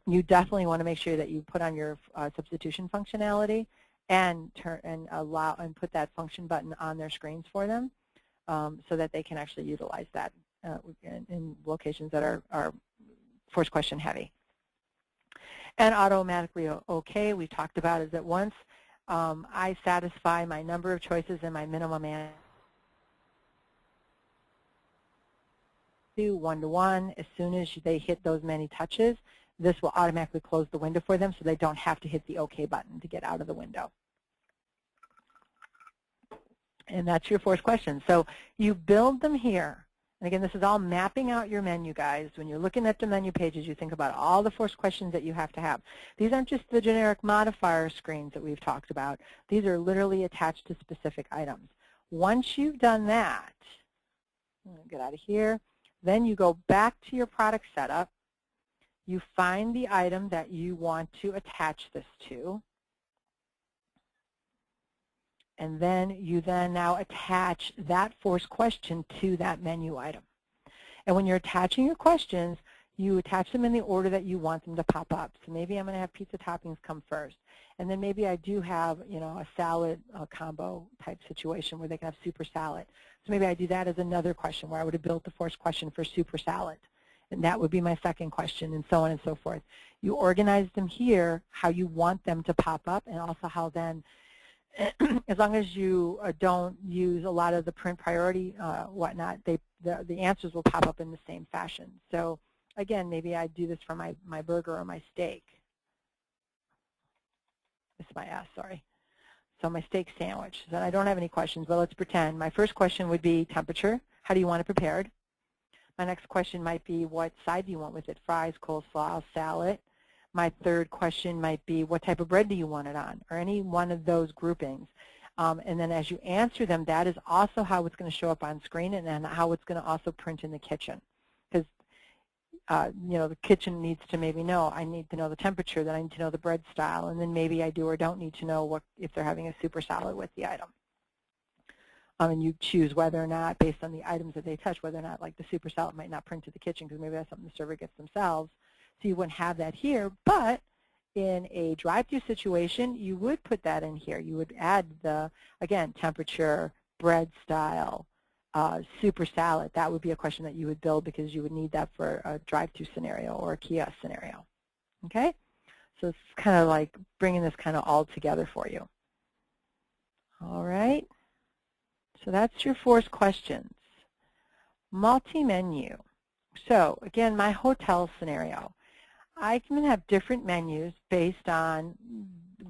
you definitely want to make sure that you put on your substitution functionality and put that function button on their screens for them, so that they can actually utilize that in locations that are force question heavy. And automatically OK, we talked about is that once I satisfy my number of choices and my minimum answer, 1-to-1, as soon as they hit those many touches, this will automatically close the window for them, so they don't have to hit the OK button to get out of the window. And that's your force question. So you build them here. And again, this is all mapping out your menu, guys. When you're looking at the menu pages, you think about all the force questions that you have to have. These aren't just the generic modifier screens that we've talked about. These are literally attached to specific items. Once you've done that, I'm going to get out of here. Then you go back to your product setup. You find the item that you want to attach this to. And then you now attach that force question to that menu item. And when you're attaching your questions, you attach them in the order that you want them to pop up. So maybe I'm going to have pizza toppings come first. And then maybe I do have, a salad combo type situation where they can have super salad. So maybe I do that as another question where I would have built the force question for super salad. And that would be my second question, and so on and so forth. You organize them here how you want them to pop up, and also how then, as long as you don't use a lot of the print priority whatnot, the answers will pop up in the same fashion. So again, maybe I do this for my burger or my steak. This is my S, sorry. So my steak sandwich. So I don't have any questions, but let's pretend. My first question would be temperature. How do you want it prepared? My next question might be, what side do you want with it? Fries, coleslaw, salad. My third question might be, what type of bread do you want it on? Or any one of those groupings. And then as you answer them, that is also how it's going to show up on screen, and then how it's going to also print in the kitchen. Because the kitchen needs to maybe know, I need to know the temperature, then I need to know the bread style, and then maybe I do or don't need to know if they're having a super salad with the item. And you choose whether or not, based on the items that they touch, whether or not, like the super salad might not print to the kitchen because maybe that's something the server gets themselves. So you wouldn't have that here, but in a drive-through situation, you would put that in here. You would add the, again, temperature, bread style, super salad. That would be a question that you would build because you would need that for a drive-through scenario or a kiosk scenario. Okay? So it's kind of like bringing this kind of all together for you. All right? So that's your force questions. Multi-menu. So again, my hotel scenario. I can have different menus based on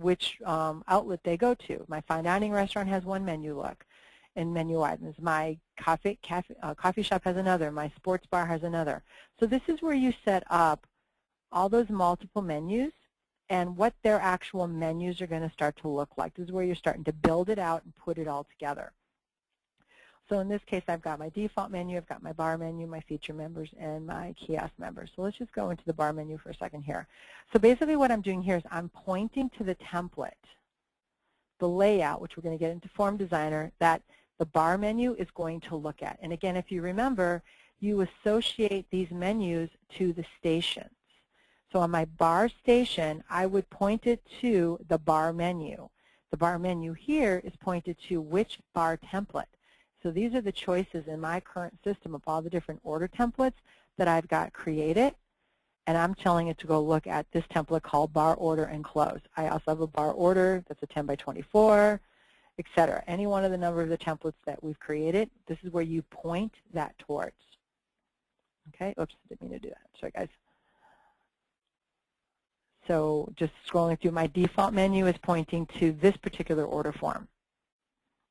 which outlet they go to. My fine dining restaurant has one menu look and menu items. My coffee shop has another. My sports bar has another. So this is where you set up all those multiple menus and what their actual menus are going to start to look like. This is where you're starting to build it out and put it all together. So in this case, I've got my default menu, I've got my bar menu, my feature members, and my kiosk members. So let's just go into the bar menu for a second here. So basically what I'm doing here is I'm pointing to the template, the layout, which we're going to get into Form Designer, that the bar menu is going to look at. And again, if you remember, you associate these menus to the stations. So on my bar station, I would point it to the bar menu. The bar menu here is pointed to which bar template. So these are the choices in my current system of all the different order templates that I've got created, and I'm telling it to go look at this template called bar order and close. I also have a bar order that's a 10 by 24, etc. Any one of the number of the templates that we've created, this is where you point that towards. Okay, oops, didn't mean to do that. Sorry, guys. So just scrolling through, my default menu is pointing to this particular order form.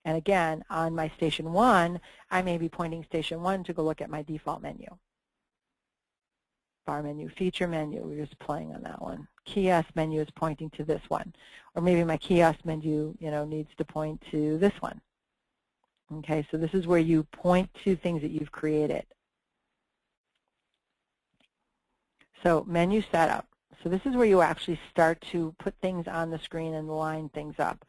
And again, on my Station 1, I may be pointing Station 1 to go look at my default menu. Bar menu, feature menu, we're just playing on that one. Kiosk menu is pointing to this one. Or maybe my kiosk menu, needs to point to this one. Okay, so this is where you point to things that you've created. So menu setup. So this is where you actually start to put things on the screen and line things up.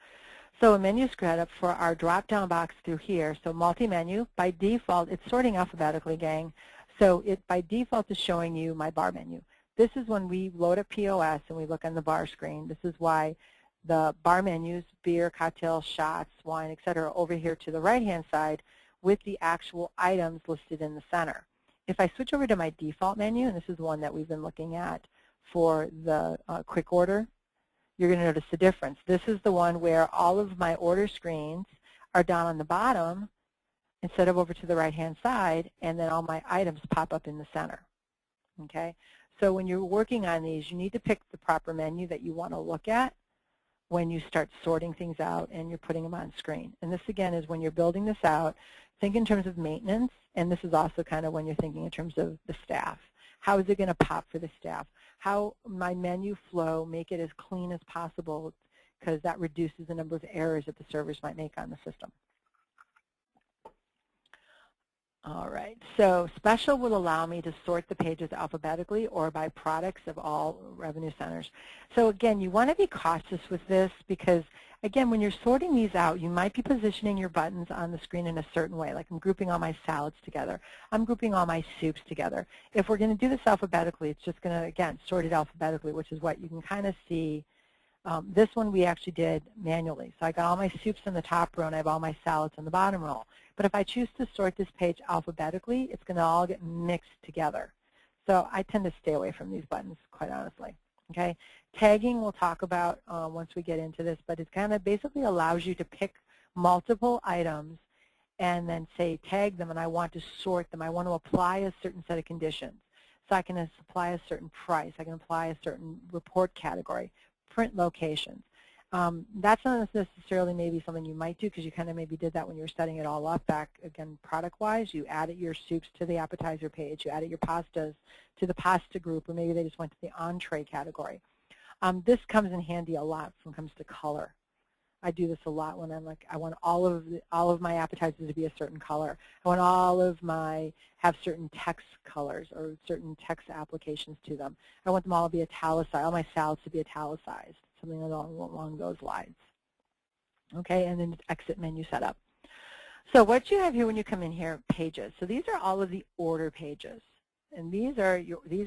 So a menu setup for our drop-down box through here. So multi-menu, by default, it's sorting alphabetically, gang. So it by default is showing you my bar menu. This is when we load up POS and we look on the bar screen. This is why the bar menus, beer, cocktails, shots, wine, etc., over here to the right-hand side with the actual items listed in the center. If I switch over to my default menu, and this is one that we've been looking at for the quick order, you're going to notice the difference. This is the one where all of my order screens are down on the bottom instead of over to the right-hand side, and then all my items pop up in the center. Okay? So when you're working on these, you need to pick the proper menu that you want to look at when you start sorting things out and you're putting them on screen. And this, again, is when you're building this out, think in terms of maintenance, and this is also kind of when you're thinking in terms of the staff. How is it going to pop for the staff? How my menu flow, make it as clean as possible, because that reduces the number of errors that the servers might make on the system. All right, so special will allow me to sort the pages alphabetically or by products of all revenue centers. So again, you want to be cautious with this because, again, when you're sorting these out, you might be positioning your buttons on the screen in a certain way. Like I'm grouping all my salads together. I'm grouping all my soups together. If we're going to do this alphabetically, it's just going to, again, sort it alphabetically, which is what you can kind of see. This one we actually did manually. So I got all my soups in the top row and I have all my salads in the bottom row. But if I choose to sort this page alphabetically, it's going to all get mixed together. So I tend to stay away from these buttons, quite honestly. Okay? Tagging we'll talk about once we get into this, but it kind of basically allows you to pick multiple items and then say tag them, and I want to sort them. I want to apply a certain set of conditions. So I can apply a certain price. I can apply a certain report category, print locations. That's not necessarily maybe something you might do because you kind of maybe did that when you were setting it all up back, again, product-wise. You added your soups to the appetizer page. You added your pastas to the pasta group, or maybe they just went to the entree category. This comes in handy a lot when it comes to color. I do this a lot when I'm like, I want all of my appetizers to be a certain color. I want all of my, have certain text colors or certain text applications to them. I want them all to be italicized, all my salads to be italicized, something along those lines. Okay, and then exit menu setup. So what you have here when you come in here, pages. So these are all of the order pages. And these are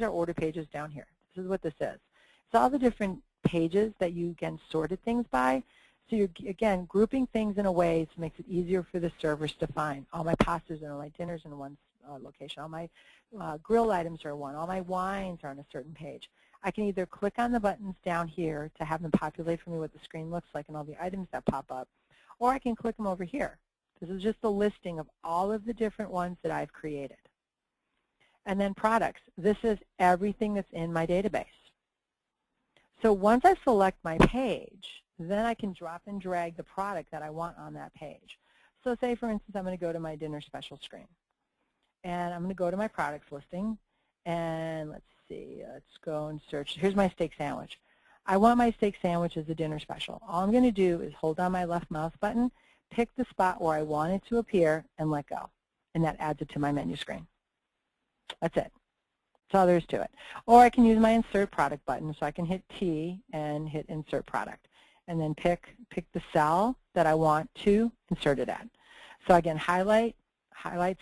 order pages down here. This is what this is. It's all the different pages that you, again, sorted things by. So you're, again, grouping things in a way that makes it easier for the servers to find. All my pastas and all my dinners in one location. All my grill items are one. All my wines are on a certain page. I can either click on the buttons down here to have them populate for me what the screen looks like and all the items that pop up, or I can click them over here. This is just a listing of all of the different ones that I've created. And then products. This is everything that's in my database. So once I select my page, then I can drop and drag the product that I want on that page. So say, for instance, I'm going to go to my dinner special screen. And I'm going to go to my products listing. And let's see, let's go and search. Here's my steak sandwich. I want my steak sandwich as a dinner special. All I'm going to do is hold down my left mouse button, pick the spot where I want it to appear, and let go. And that adds it to my menu screen. That's it. That's all there is to it. Or I can use my Insert Product button, so I can hit T and hit Insert Product, and then pick the cell that I want to insert it at. So again, highlight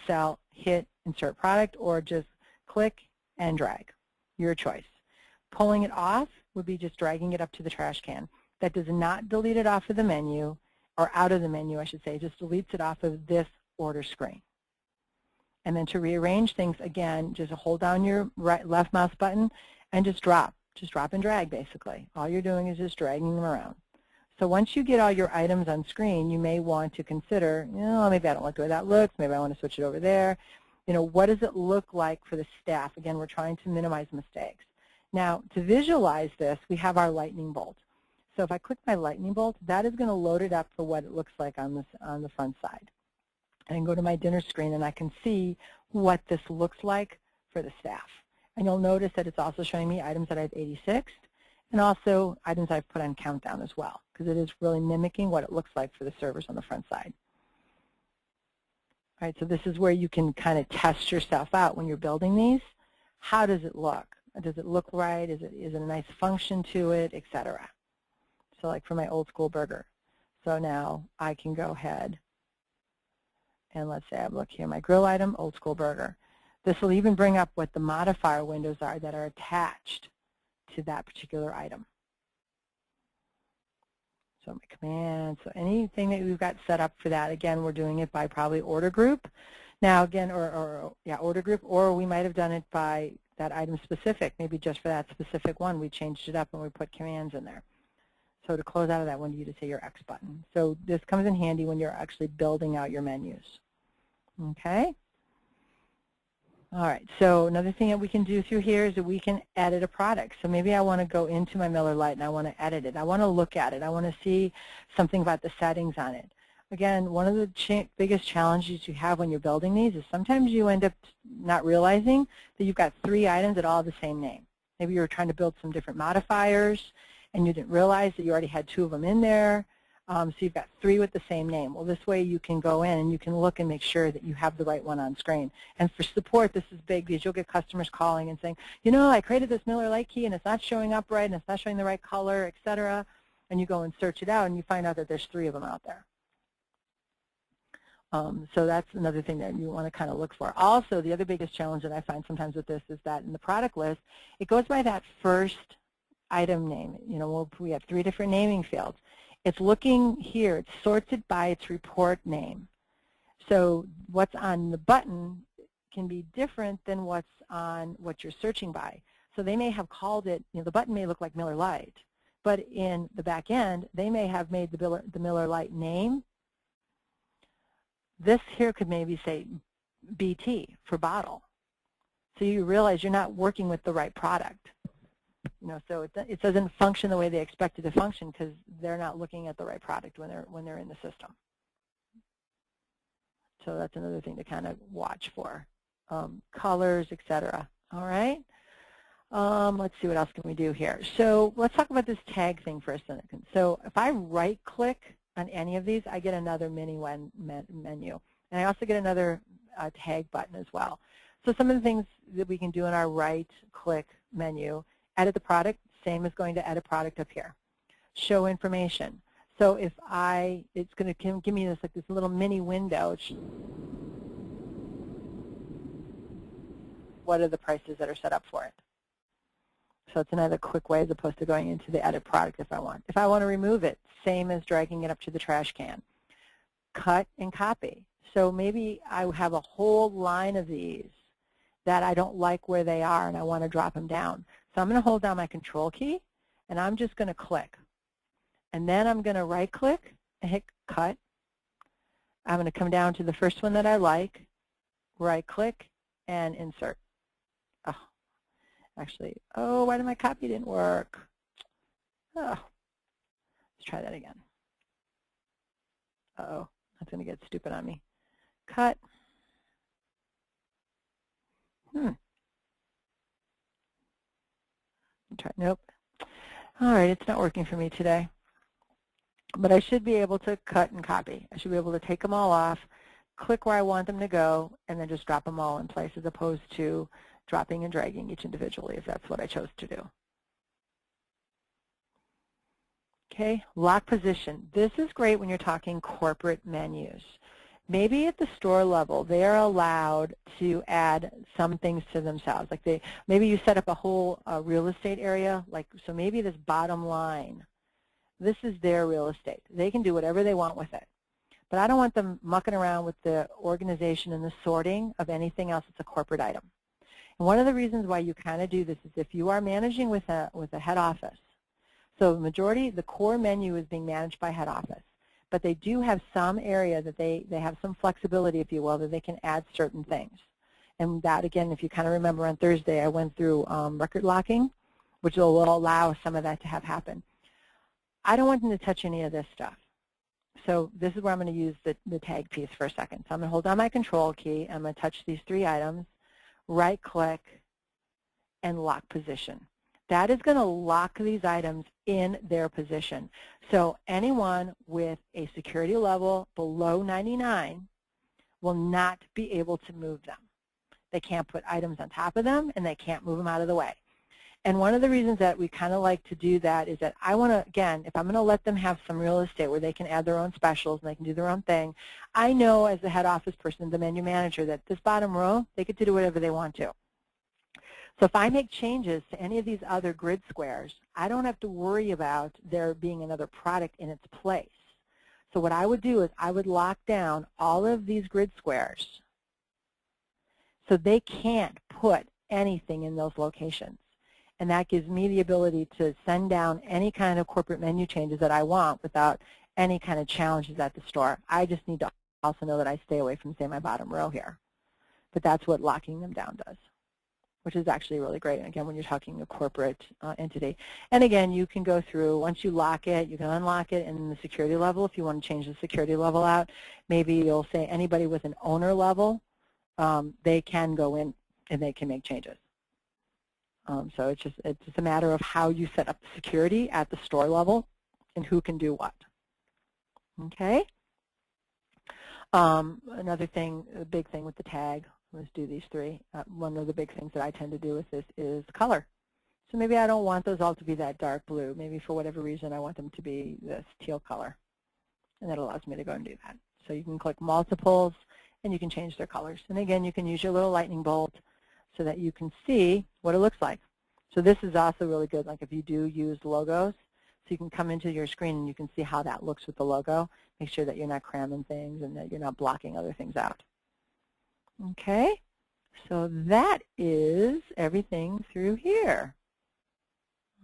cell, hit Insert Product, or just click and drag. Your choice. Pulling it off would be just dragging it up to the trash can. That does not delete it off of the menu, or out of the menu, I should say. It just deletes it off of this order screen. And then to rearrange things, again, just hold down your left mouse button and just drop. Just drop and drag, basically. All you're doing is just dragging them around. So once you get all your items on screen, you may want to consider, you know, maybe I don't like the way that looks. Maybe I want to switch it over there. You know, what does it look like for the staff? Again, we're trying to minimize mistakes. Now, to visualize this, we have our lightning bolt. So if I click my lightning bolt, that is going to load it up for what it looks like on the front side. I can go to my dinner screen, and I can see what this looks like for the staff. And you'll notice that it's also showing me items that I have 86, and also items I've put on countdown as well, because it is really mimicking what it looks like for the servers on the front side. All right, so this is where you can kind of test yourself out when you're building these. How does it look? Does it look right? Is it a nice function to it, etc.? So like for my old school burger. So now I can go ahead and let's say I look here, my grill item, old school burger. This will even bring up what the modifier windows are that are attached to that particular item. So my command, so anything that we've got set up for that, again, we're doing it by probably order group. Now again, order group, or we might have done it by that item specific, maybe just for that specific one. We changed it up and we put commands in there. So to close out of that window, you just hit your X button. So this comes in handy when you're actually building out your menus. Okay? All right, so another thing that we can do through here is that we can edit a product. So maybe I want to go into my Miller Lite and I want to edit it. I want to look at it. I want to see something about the settings on it. Again, one of the biggest challenges you have when you're building these is sometimes you end up not realizing that you've got 3 items that all have the same name. Maybe you were trying to build some different modifiers and you didn't realize that you already had 2 of them in there. So you've got 3 with the same name. Well, this way you can go in and you can look and make sure that you have the right one on screen. And for support, this is big because you'll get customers calling and saying, you know, I created this Miller Lite key and it's not showing up right and it's not showing the right color, etc. And you go and search it out and you find out that there's 3 of them out there. So that's another thing that you want to kind of look for. Also, the other biggest challenge that I find sometimes with this is that in the product list, it goes by that first item name. You know, we have 3 different naming fields. It's looking here, it's sorted by its report name. So what's on the button can be different than what's on what you're searching by. So they may have called it, you know, the button may look like Miller Lite, but in the back end, they may have made the Miller Lite name. This here could maybe say BT for bottle. So you realize you're not working with the right product. You know, so it doesn't function the way they expect it to function because they're not looking at the right product when they're in the system. So that's another thing to kind of watch for. Colors, etc. All right. Let's see what else can we do here. So let's talk about this tag thing for a second. So if I right-click on any of these, I get another mini menu, and I also get another tag button as well. So some of the things that we can do in our right-click menu. Edit the product, same as going to edit product up here. Show information. So if it's going to give me this like this little mini window. What are the prices that are set up for it? So it's another quick way as opposed to going into the edit product if I want. If I want to remove it, same as dragging it up to the trash can. Cut and copy. So maybe I have a whole line of these that I don't like where they are and I want to drop them down. So I'm going to hold down my control key and I'm just going to click. And then I'm going to right click and hit cut. I'm going to come down to the first one that I like, right click and insert. Oh, actually, oh, why did my copy didn't work? Oh, let's try that again. Uh-oh, that's going to get stupid on me. Cut. Nope. All right, it's not working for me today. But I should be able to cut and copy. I should be able to take them all off, click where I want them to go, and then just drop them all in place as opposed to dropping and dragging each individually if that's what I chose to do. Okay, lock position. This is great when you're talking corporate menus. Maybe at the store level, they are allowed to add some things to themselves. Like maybe you set up a whole real estate area. Like so, maybe this bottom line, this is their real estate. They can do whatever they want with it. But I don't want them mucking around with the organization and the sorting of anything else that's a corporate item. And one of the reasons why you kind of do this is if you are managing with a head office. So the majority, the core menu is being managed by head office. But they do have some area that they have some flexibility, if you will, that they can add certain things. And that, again, if you kind of remember on Thursday, I went through record locking, which will allow some of that to have happen. I don't want them to touch any of this stuff. So this is where I'm going to use the tag piece for a second. So I'm going to hold down my control key. I'm going to touch these three items, right-click, and lock position. That is going to lock these items in their position. So anyone with a security level below 99 will not be able to move them. They can't put items on top of them, and they can't move them out of the way. And one of the reasons that we kind of like to do that is that I want to, again, if I'm going to let them have some real estate where they can add their own specials and they can do their own thing, I know as the head office person, the menu manager, that this bottom row, they get to do whatever they want to. So if I make changes to any of these other grid squares, I don't have to worry about there being another product in its place. So what I would do is I would lock down all of these grid squares so they can't put anything in those locations. And that gives me the ability to send down any kind of corporate menu changes that I want without any kind of challenges at the store. I just need to also know that I stay away from, say, my bottom row here. But that's what locking them down does, which is actually really great, again, when you're talking a corporate entity. And again, you can go through, once you lock it, you can unlock it in the security level. If you want to change the security level out, maybe you'll say anybody with an owner level, they can go in and they can make changes. So it's just a matter of how you set up the security at the store level and who can do what. Okay? Another thing, a big thing with the tag, let's do these three. One of the big things that I tend to do with this is color. So maybe I don't want those all to be that dark blue. Maybe for whatever reason I want them to be this teal color. And that allows me to go and do that. So you can click multiples and you can change their colors. And again, you can use your little lightning bolt so that you can see what it looks like. So this is also really good, like if you do use logos, so you can come into your screen and you can see how that looks with the logo. Make sure that you're not cramming things and that you're not blocking other things out. Okay, so that is everything through here.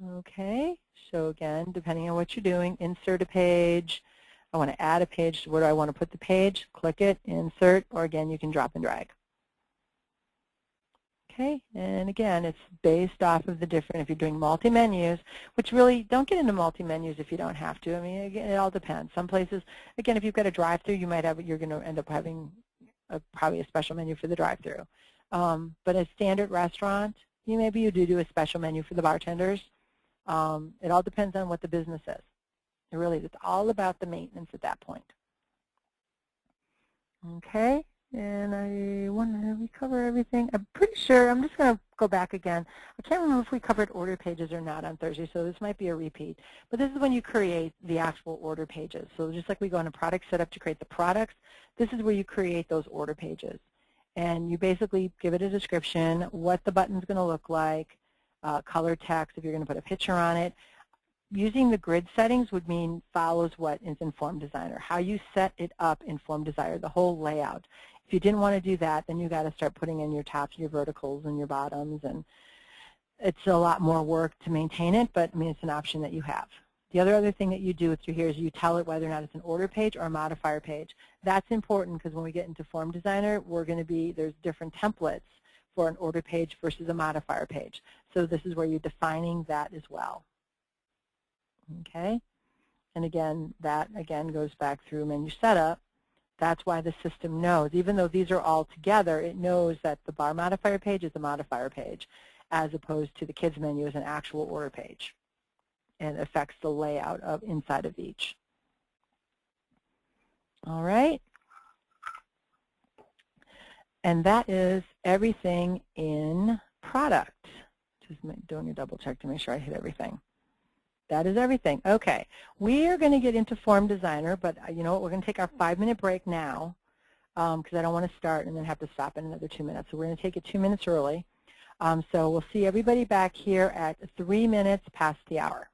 Okay, so again, depending on what you're doing, insert a page. I want to add a page. Where do I want to put the page? Click it, insert, or again, you can drop and drag. Okay, and again, it's based off of the different, if you're doing multi-menus, which really, don't get into multi-menus if you don't have to. I mean, again, it all depends. Some places, again, if you've got a drive-through, you might have, you're going to end up having probably a special menu for the drive-through. But a standard restaurant, maybe you do a special menu for the bartenders. It all depends on what the business is. It really, it's all about the maintenance at that point. Okay. And I wonder, did we cover everything? I'm pretty sure, I'm just going to go back again. I can't remember if we covered order pages or not on Thursday, so this might be a repeat. But this is when you create the actual order pages. So just like we go into product setup to create the products, this is where you create those order pages. And you basically give it a description, what the button's going to look like, color text, if you're going to put a picture on it. Using the grid settings would mean follows what is in Form Designer, how you set it up in Form Designer, the whole layout. If you didn't want to do that, then you got to start putting in your tops, your verticals, and your bottoms, and it's a lot more work to maintain it, but I mean it's an option that you have. The other thing that you do through here is you tell it whether or not it's an order page or a modifier page. That's important because when we get into Form Designer, there's different templates for an order page versus a modifier page. So this is where you're defining that as well. Okay, and again, that again goes back through menu setup. That's why the system knows, even though these are all together, it knows that the bar modifier page is a modifier page, as opposed to the kids menu as an actual order page, and affects the layout of inside of each. All right, and that is everything in product. Just doing a double check to make sure I hit everything. That is everything. Okay, we are going to get into Form Designer, but you know what? We're going to take our 5-minute break now because I don't want to start and then have to stop in another 2 minutes. So we're going to take it 2 minutes early. So we'll see everybody back here at 3 minutes past the hour.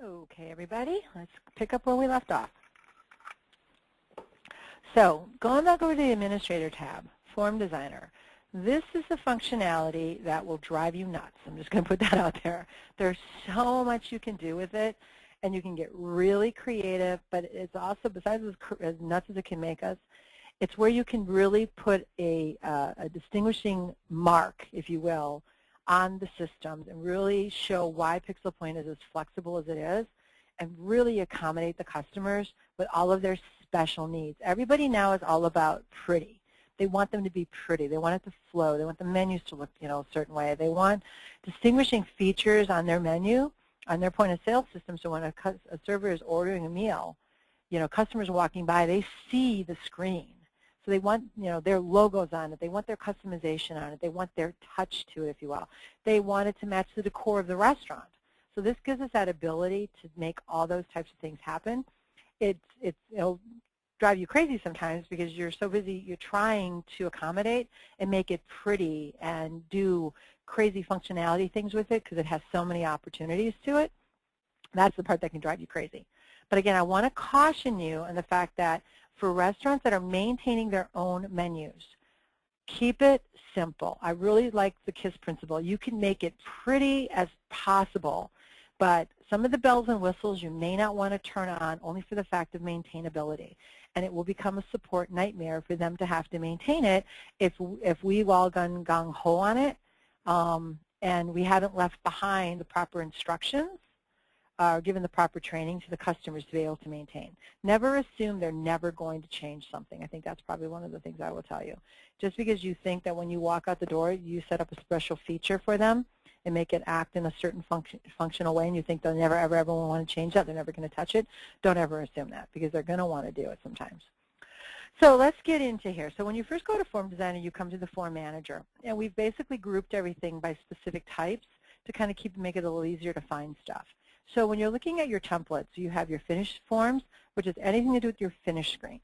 Okay, everybody, let's pick up where we left off. So going back over to the Administrator tab, Form Designer. This is the functionality that will drive you nuts. I'm just going to put that out there. There's so much you can do with it, and you can get really creative, but it's also, besides as nuts as it can make us, it's where you can really put a distinguishing mark, if you will, on the systems and really show why PixelPoint is as flexible as it is and really accommodate the customers with all of their special needs. Everybody now is all about pretty. They want them to be pretty. They want it to flow. They want the menus to look, a certain way. They want distinguishing features on their menu, on their point of sale system, so when a server is ordering a meal, customers walking by, they see the screen. So they want, their logos on it. They want their customization on it. They want their touch to it, if you will. They want it to match the decor of the restaurant. So this gives us that ability to make all those types of things happen. It'll drive you crazy sometimes because you're so busy, you're trying to accommodate and make it pretty and do crazy functionality things with it because it has so many opportunities to it. That's the part that can drive you crazy. But again, I want to caution you on the fact that for restaurants that are maintaining their own menus, keep it simple. I really like the KISS principle. You can make it pretty as possible, but some of the bells and whistles you may not want to turn on only for the fact of maintainability. And it will become a support nightmare for them to have to maintain it if we've all gone gung-ho on it and we haven't left behind the proper instructions given the proper training to the customers to be able to maintain. Never assume they're never going to change something. I think that's probably one of the things I will tell you. Just because you think that when you walk out the door, you set up a special feature for them and make it act in a certain functional way, and you think they'll never, ever, ever want to change that, they're never going to touch it, don't ever assume that, because they're going to want to do it sometimes. So let's get into here. So when you first go to Form Designer, you come to the Form Manager, and we've basically grouped everything by specific types to kind of make it a little easier to find stuff. So when you're looking at your templates, you have your finished forms, which is anything to do with your finish screen.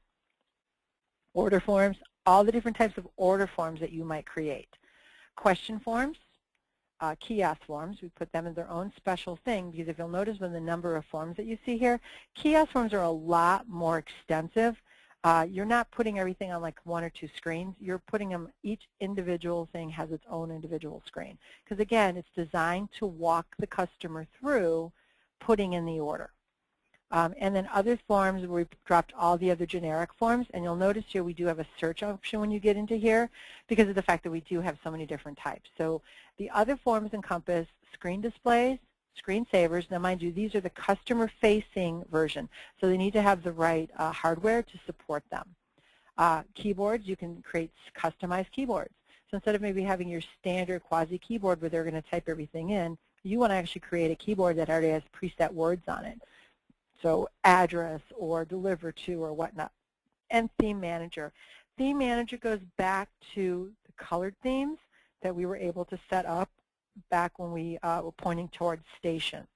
Order forms, all the different types of order forms that you might create. Question forms, kiosk forms, we put them in their own special thing because if you'll notice with the number of forms that you see here, kiosk forms are a lot more extensive. You're not putting everything on like one or two screens. You're putting them, each individual thing has its own individual screen. Because again, it's designed to walk the customer through putting in the order. And then other forms, we've dropped all the other generic forms, and you'll notice here we do have a search option when you get into here because of the fact that we do have so many different types. So the other forms encompass screen displays, screensavers. Now mind you, these are the customer-facing version, so they need to have the right hardware to support them. Keyboards, you can create customized keyboards. So instead of maybe having your standard quasi-keyboard where they're going to type everything in, you want to actually create a keyboard that already has preset words on it. So address or deliver to or whatnot. And Theme Manager. Theme Manager goes back to the colored themes that we were able to set up back when we were pointing towards stations.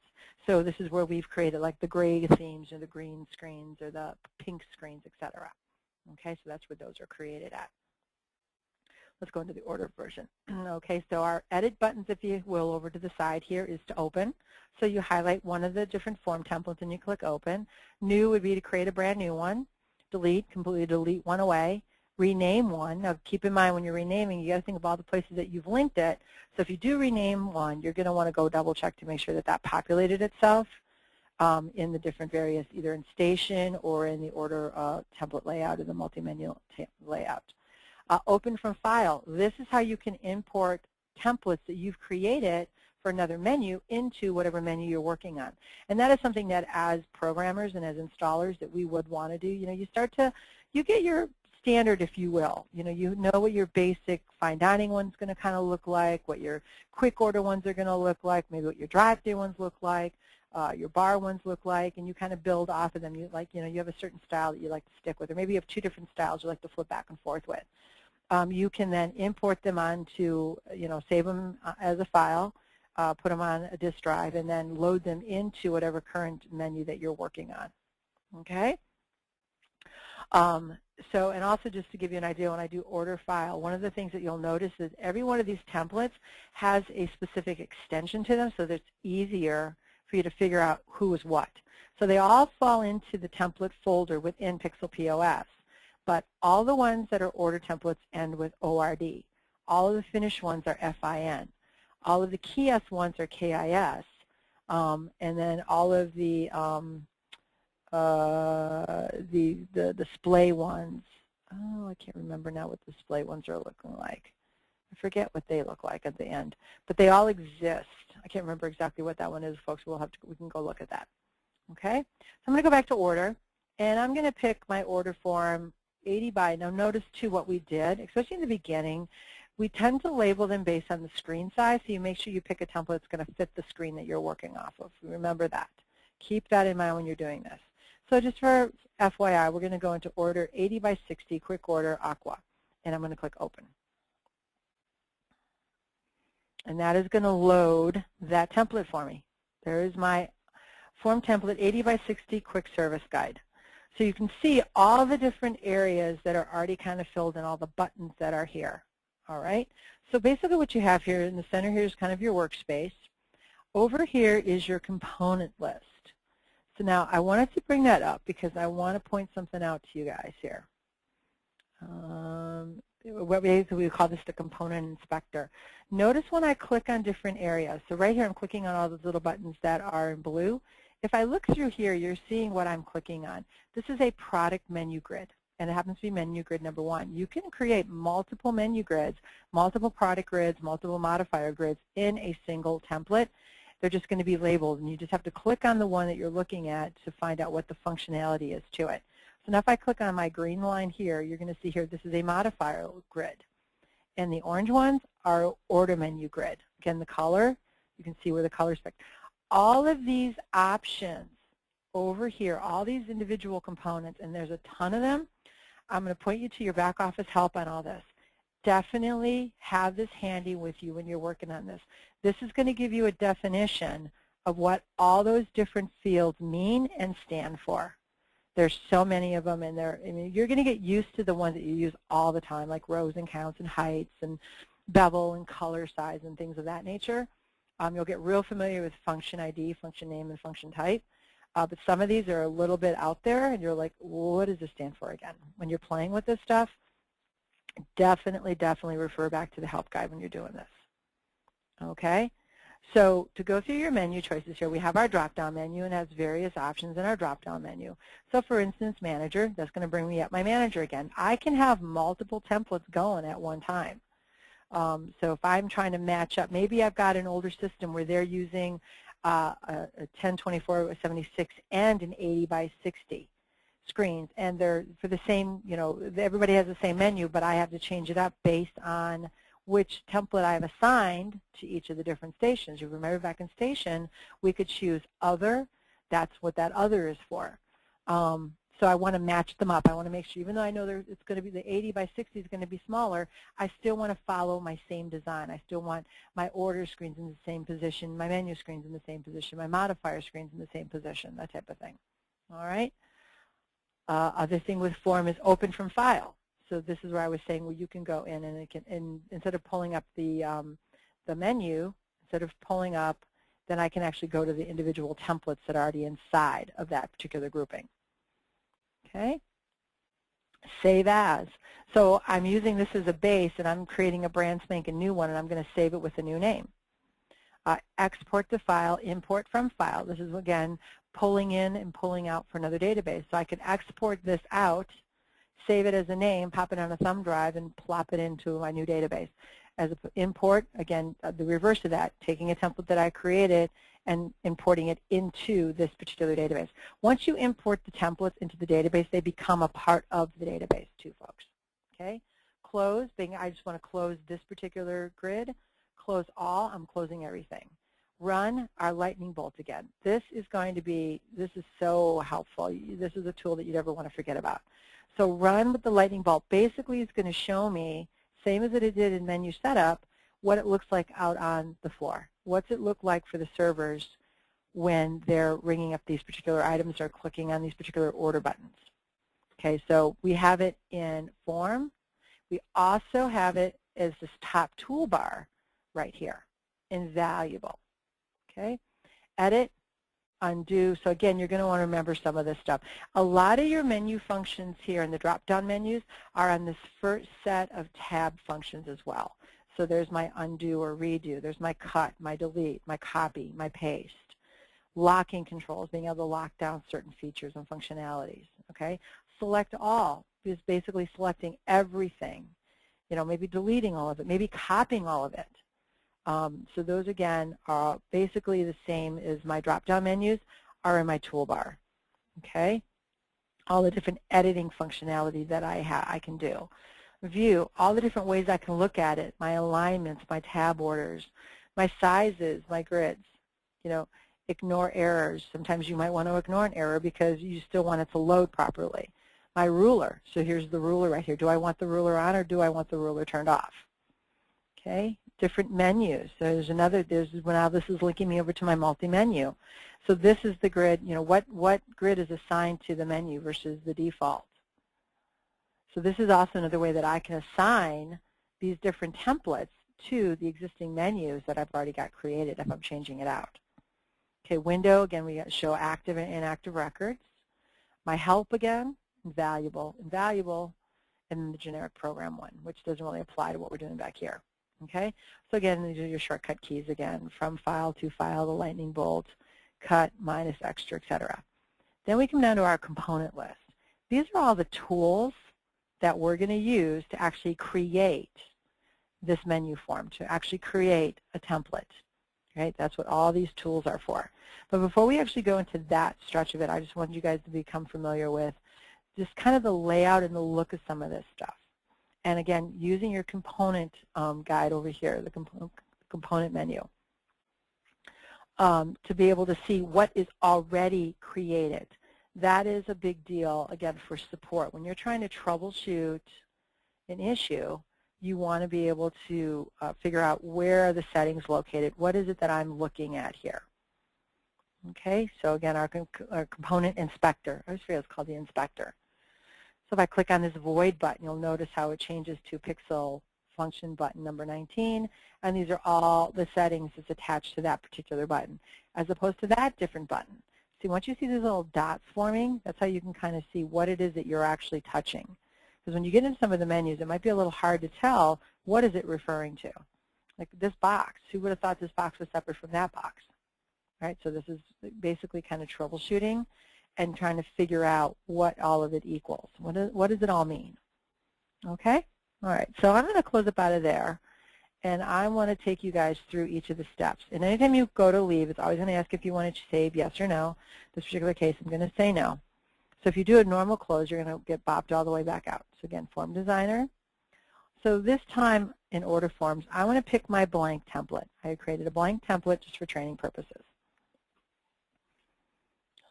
So this is where we've created like the gray themes or the green screens or the pink screens, etc. Okay, so that's where those are created at. Let's go into the order version. Okay, so our edit buttons, if you will, over to the side here is to open. So you highlight one of the different form templates and you click open. New would be to create a brand new one. Delete, completely delete one away. Rename one. Now keep in mind when you're renaming, you got to think of all the places that you've linked it. So if you do rename one, you're going to want to go double check to make sure that that populated itself in the different various, either in station or in the order template layout or the multi-menu layout. Open from file. This is how you can import templates that you've created for another menu into whatever menu you're working on. And that is something that as programmers and as installers that we would want to do. You get your standard, if you will. You know what your basic fine dining one's going to kind of look like, what your quick order ones are going to look like, maybe what your drive-thru ones look like, your bar ones look like, and you kind of build off of them. You have a certain style that you like to stick with, or maybe you have two different styles you like to flip back and forth with. You can then import them onto, save them as a file, put them on a disk drive, and then load them into whatever current menu that you're working on. Okay? And also just to give you an idea, when I do order file, one of the things that you'll notice is every one of these templates has a specific extension to them, so that it's easier for you to figure out who is what. So they all fall into the template folder within Pixel POS, but all the ones that are order templates end with ORD. All of the finished ones are FIN. All of the kiosk ones are KIS, and then all of the display ones. Oh, I can't remember now what the display ones are looking like. I forget what they look like at the end, but they all exist. I can't remember exactly what that one is, folks. We can go look at that. Okay, so I'm going to go back to order, and I'm going to pick my order form 80 by. Now notice too what we did, especially in the beginning, we tend to label them based on the screen size, so you make sure you pick a template that's going to fit the screen that you're working off of. Remember that. Keep that in mind when you're doing this. So just for FYI, we're going to go into order 80 by 60, quick order, aqua, and I'm going to click open. And that is going to load that template for me. There is my form template 80 by 60 quick service guide. So you can see all the different areas that are already kind of filled in, all the buttons that are here. All right. So basically what you have here in the center here is kind of your workspace. Over here is your component list. So now I wanted to bring that up because I want to point something out to you guys here. What we call this the component inspector. Notice when I click on different areas. So right here I'm clicking on all those little buttons that are in blue. If I look through here, you're seeing what I'm clicking on. This is a product menu grid, and it happens to be menu grid number 1. You can create multiple menu grids, multiple product grids, multiple modifier grids in a single template. They're just going to be labeled, and you just have to click on the one that you're looking at to find out what the functionality is to it. So now if I click on my green line here, you're going to see here this is a modifier grid. And the orange ones are order menu grid. Again, the color, you can see where the color spec. All of these options over here, all these individual components, and there's a ton of them. I'm going to point you to your back office help on all this. Definitely have this handy with you when you're working on this. This is going to give you a definition of what all those different fields mean and stand for. There's so many of them, and you're going to get used to the ones that you use all the time, like rows and counts and heights and bevel and color size and things of that nature. You'll get real familiar with function ID, function name, and function type. But some of these are a little bit out there, and you're like, what does this stand for again? When you're playing with this stuff, definitely refer back to the help guide when you're doing this. Okay? So to go through your menu choices here, we have our drop-down menu, and it has various options in our drop-down menu. So for instance, manager, that's going to bring me up my manager again. I can have multiple templates going at one time. So if I'm trying to match up, maybe I've got an older system where they're using a 1024/76 and an 80 by 60 screens, and they're for the same, everybody has the same menu, but I have to change it up based on which template I've assigned to each of the different stations. You remember back in station, we could choose other. That's what that other is for. So I want to match them up. I want to make sure, even though I know it's going to be the 80 by 60 is going to be smaller, I still want to follow my same design. I still want my order screens in the same position, my menu screens in the same position, my modifier screens in the same position, that type of thing. All right. Other thing with form is open from file. So this is where I was saying, well, you can go in and it can, instead of pulling up the menu, instead of pulling up, then I can actually go to the individual templates that are already inside of that particular grouping. Okay, save as. So I'm using this as a base, and I'm creating a brand spanking new one, and I'm going to save it with a new name. Export to file, import from file. This is, again, pulling in and pulling out for another database. So I can export this out, save it as a name, pop it on a thumb drive, and plop it into my new database. As an import, again, the reverse of that, taking a template that I created and importing it into this particular database. Once you import the templates into the database, they become a part of the database too, folks. Okay? Close, I just want to close this particular grid. Close all, I'm closing everything. Run our lightning bolt again. This is so helpful. This is a tool that you never want to forget about. So run with the lightning bolt. Basically, it's going to show me, same as it did in menu setup, what it looks like out on the floor. What's it look like for the servers when they're ringing up these particular items or clicking on these particular order buttons? Okay, so we have it in form. We also have it as this top toolbar right here, invaluable. Okay, edit, undo. So again, you're going to want to remember some of this stuff. A lot of your menu functions here in the drop-down menus are on this first set of tab functions as well. So there's my undo or redo. There's my cut, my delete, my copy, my paste. Locking controls, being able to lock down certain features and functionalities. Okay. Select all is basically selecting everything. You know, maybe deleting all of it, maybe copying all of it. So those, again, are basically the same as my drop-down menus are in my toolbar, okay? All the different editing functionality that I can do. View, all the different ways I can look at it, my alignments, my tab orders, my sizes, my grids. You know, ignore errors. Sometimes you might want to ignore an error because you still want it to load properly. My ruler, so here's the ruler right here. Do I want the ruler on or do I want the ruler turned off? Okay, different menus. So now this is linking me over to my multi-menu. So this is the grid, you know, what grid is assigned to the menu versus the default. So this is also another way that I can assign these different templates to the existing menus that I've already got created if I'm changing it out. Okay, window, again, we got show active and inactive records. My help again, invaluable, invaluable, and then the generic program one, which doesn't really apply to what we're doing back here. Okay, so again, these are your shortcut keys again, from file to file, the lightning bolt, cut, minus, extra, etc. Then we come down to our component list. These are all the tools that we're going to use to actually create this menu form, to actually create a template. Right? That's what all these tools are for. But before we actually go into that stretch of it, I just wanted you guys to become familiar with just kind of the layout and the look of some of this stuff. And again, using your component guide over here, the component menu, to be able to see what is already created. That is a big deal, again, for support. When you're trying to troubleshoot an issue, you want to be able to figure out where are the settings located. What is it that I'm looking at here? Okay, so again, our component inspector. I always forget it's called the inspector. So if I click on this void button, you'll notice how it changes to pixel function button number 19, and these are all the settings that's attached to that particular button, as opposed to that different button. See, once you see these little dots forming, that's how you can kind of see what it is that you're actually touching. Because when you get into some of the menus, it might be a little hard to tell what is it referring to. Like this box, who would have thought this box was separate from that box? Right? So this is basically kind of troubleshooting and trying to figure out what all of it equals. What does it all mean? Okay? All right, so I'm going to close up out of there, and I want to take you guys through each of the steps. And anytime you go to leave, it's always going to ask if you want to save yes or no. In this particular case, I'm going to say no. So if you do a normal close, you're going to get bopped all the way back out. So again, Form Designer. So this time in Order Forms, I want to pick my blank template. I created a blank template just for training purposes.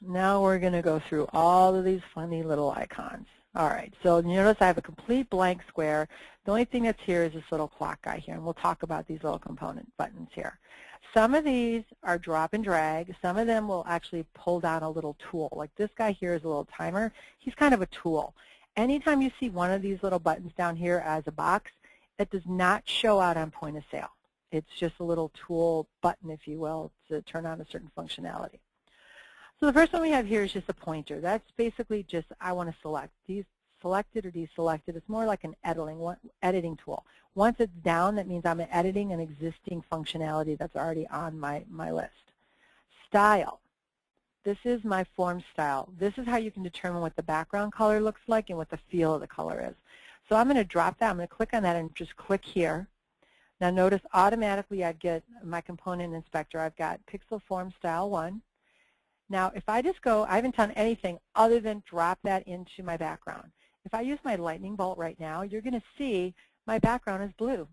Now we're going to go through all of these funny little icons. All right, so you notice I have a complete blank square. The only thing that's here is this little clock guy here, and we'll talk about these little component buttons here. Some of these are drop and drag. Some of them will actually pull down a little tool. Like this guy here is a little timer. He's kind of a tool. Anytime you see one of these little buttons down here as a box, it does not show out on point of sale. It's just a little tool button, if you will, to turn on a certain functionality. So the first one we have here is just a pointer. That's basically just I want to select. Selected or deselected. It's more like an editing tool. Once it's down, that means I'm editing an existing functionality that's already on my list. Style. This is my form style. This is how you can determine what the background color looks like and what the feel of the color is. So I'm going to drop that. I'm going to click on that and just click here. Now notice automatically I get my component inspector. I've got Pixel Form Style 1. Now, if I just go, I haven't done anything other than drop that into my background. If I use my lightning bolt right now, you're going to see my background is blue.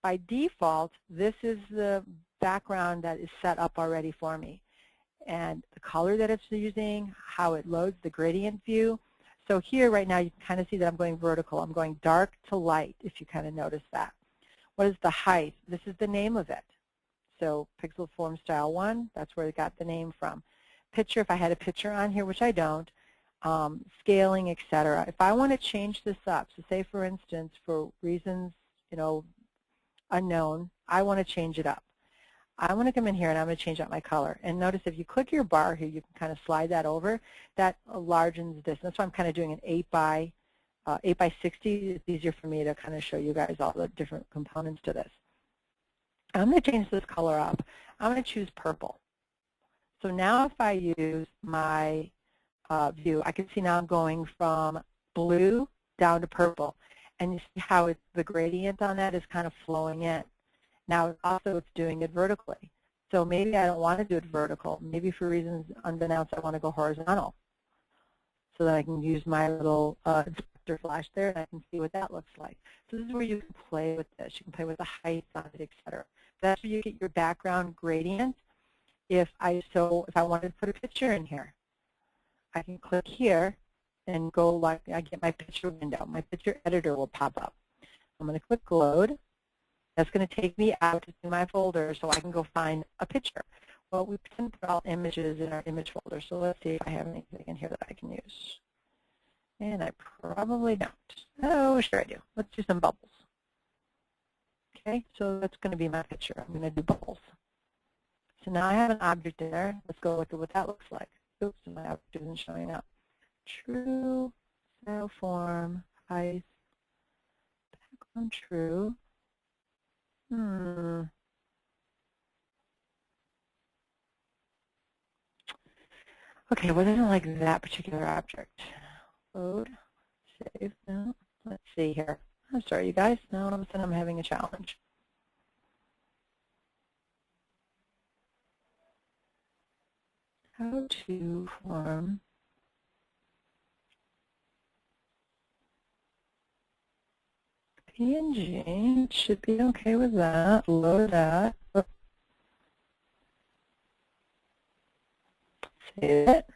By default, this is the background that is set up already for me. And the color that it's using, how it loads, the gradient view. So here right now, you can kind of see that I'm going vertical. I'm going dark to light, if you kind of notice that. What is the height? This is the name of it. So Pixel Form Style 1, that's where it got the name from. Picture, if I had a picture on here, which I don't, scaling, etc. If I want to change this up, so say for instance, for reasons, unknown, I want to change it up. I want to come in here and I'm going to change out my color. And notice if you click your bar here, you can kind of slide that over. That largens this. That's why I'm kind of doing an 8 by 60. It's easier for me to kind of show you guys all the different components to this. I'm going to change this color up. I'm going to choose purple. So now if I use my view, I can see now I'm going from blue down to purple. And you see how the gradient on that is kind of flowing in. Now also it's doing it vertically. So maybe I don't want to do it vertical. Maybe for reasons unbeknownst I want to go horizontal. So that I can use my little inspector flash there and I can see what that looks like. So this is where you can play with this. You can play with the height on it, etc. That's where you get your background gradient. If I wanted to put a picture in here, I can click here and go like I get my picture window. My picture editor will pop up. I'm going to click load. That's going to take me out to my folder so I can go find a picture. Well, we tend to put all images in our image folder, so let's see if I have anything in here that I can use. And I probably don't. Oh, sure I do. Let's do some bubbles. Okay, so that's going to be my picture. I'm going to do bubbles. So now I have an object in there. Let's go look at what that looks like. Oops, my object isn't showing up. True, cell form, height, background true. Okay, well, I don't like that particular object. Load, save, no. Let's see here. I'm sorry, you guys. Now all of a sudden I'm having a challenge. How to form PNG. Should be okay with that. Load that. Save it.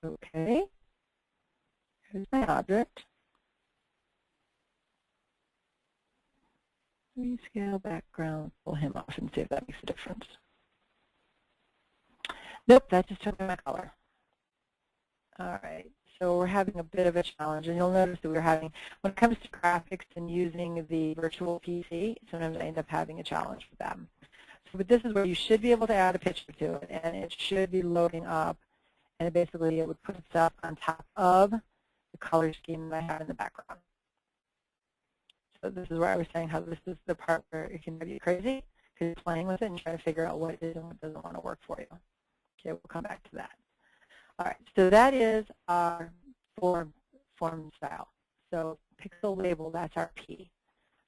Okay. Here's my object. Rescale background. Pull him off and see if that makes a difference. Nope, that just took my color. All right. So we're having a bit of a challenge, and you'll notice that we're having, when it comes to graphics and using the virtual PC, sometimes I end up having a challenge with them. So but this is where you should be able to add a picture to it, and it should be loading up, and basically it would put itself on top of the color scheme that I have in the background. So this is where I was saying how this is the part where it can drive you crazy, because you're playing with it and trying to figure out what it is and what doesn't want to work for you. Okay, we'll come back to that. All right, so that is our form style. So pixel label, that's our P.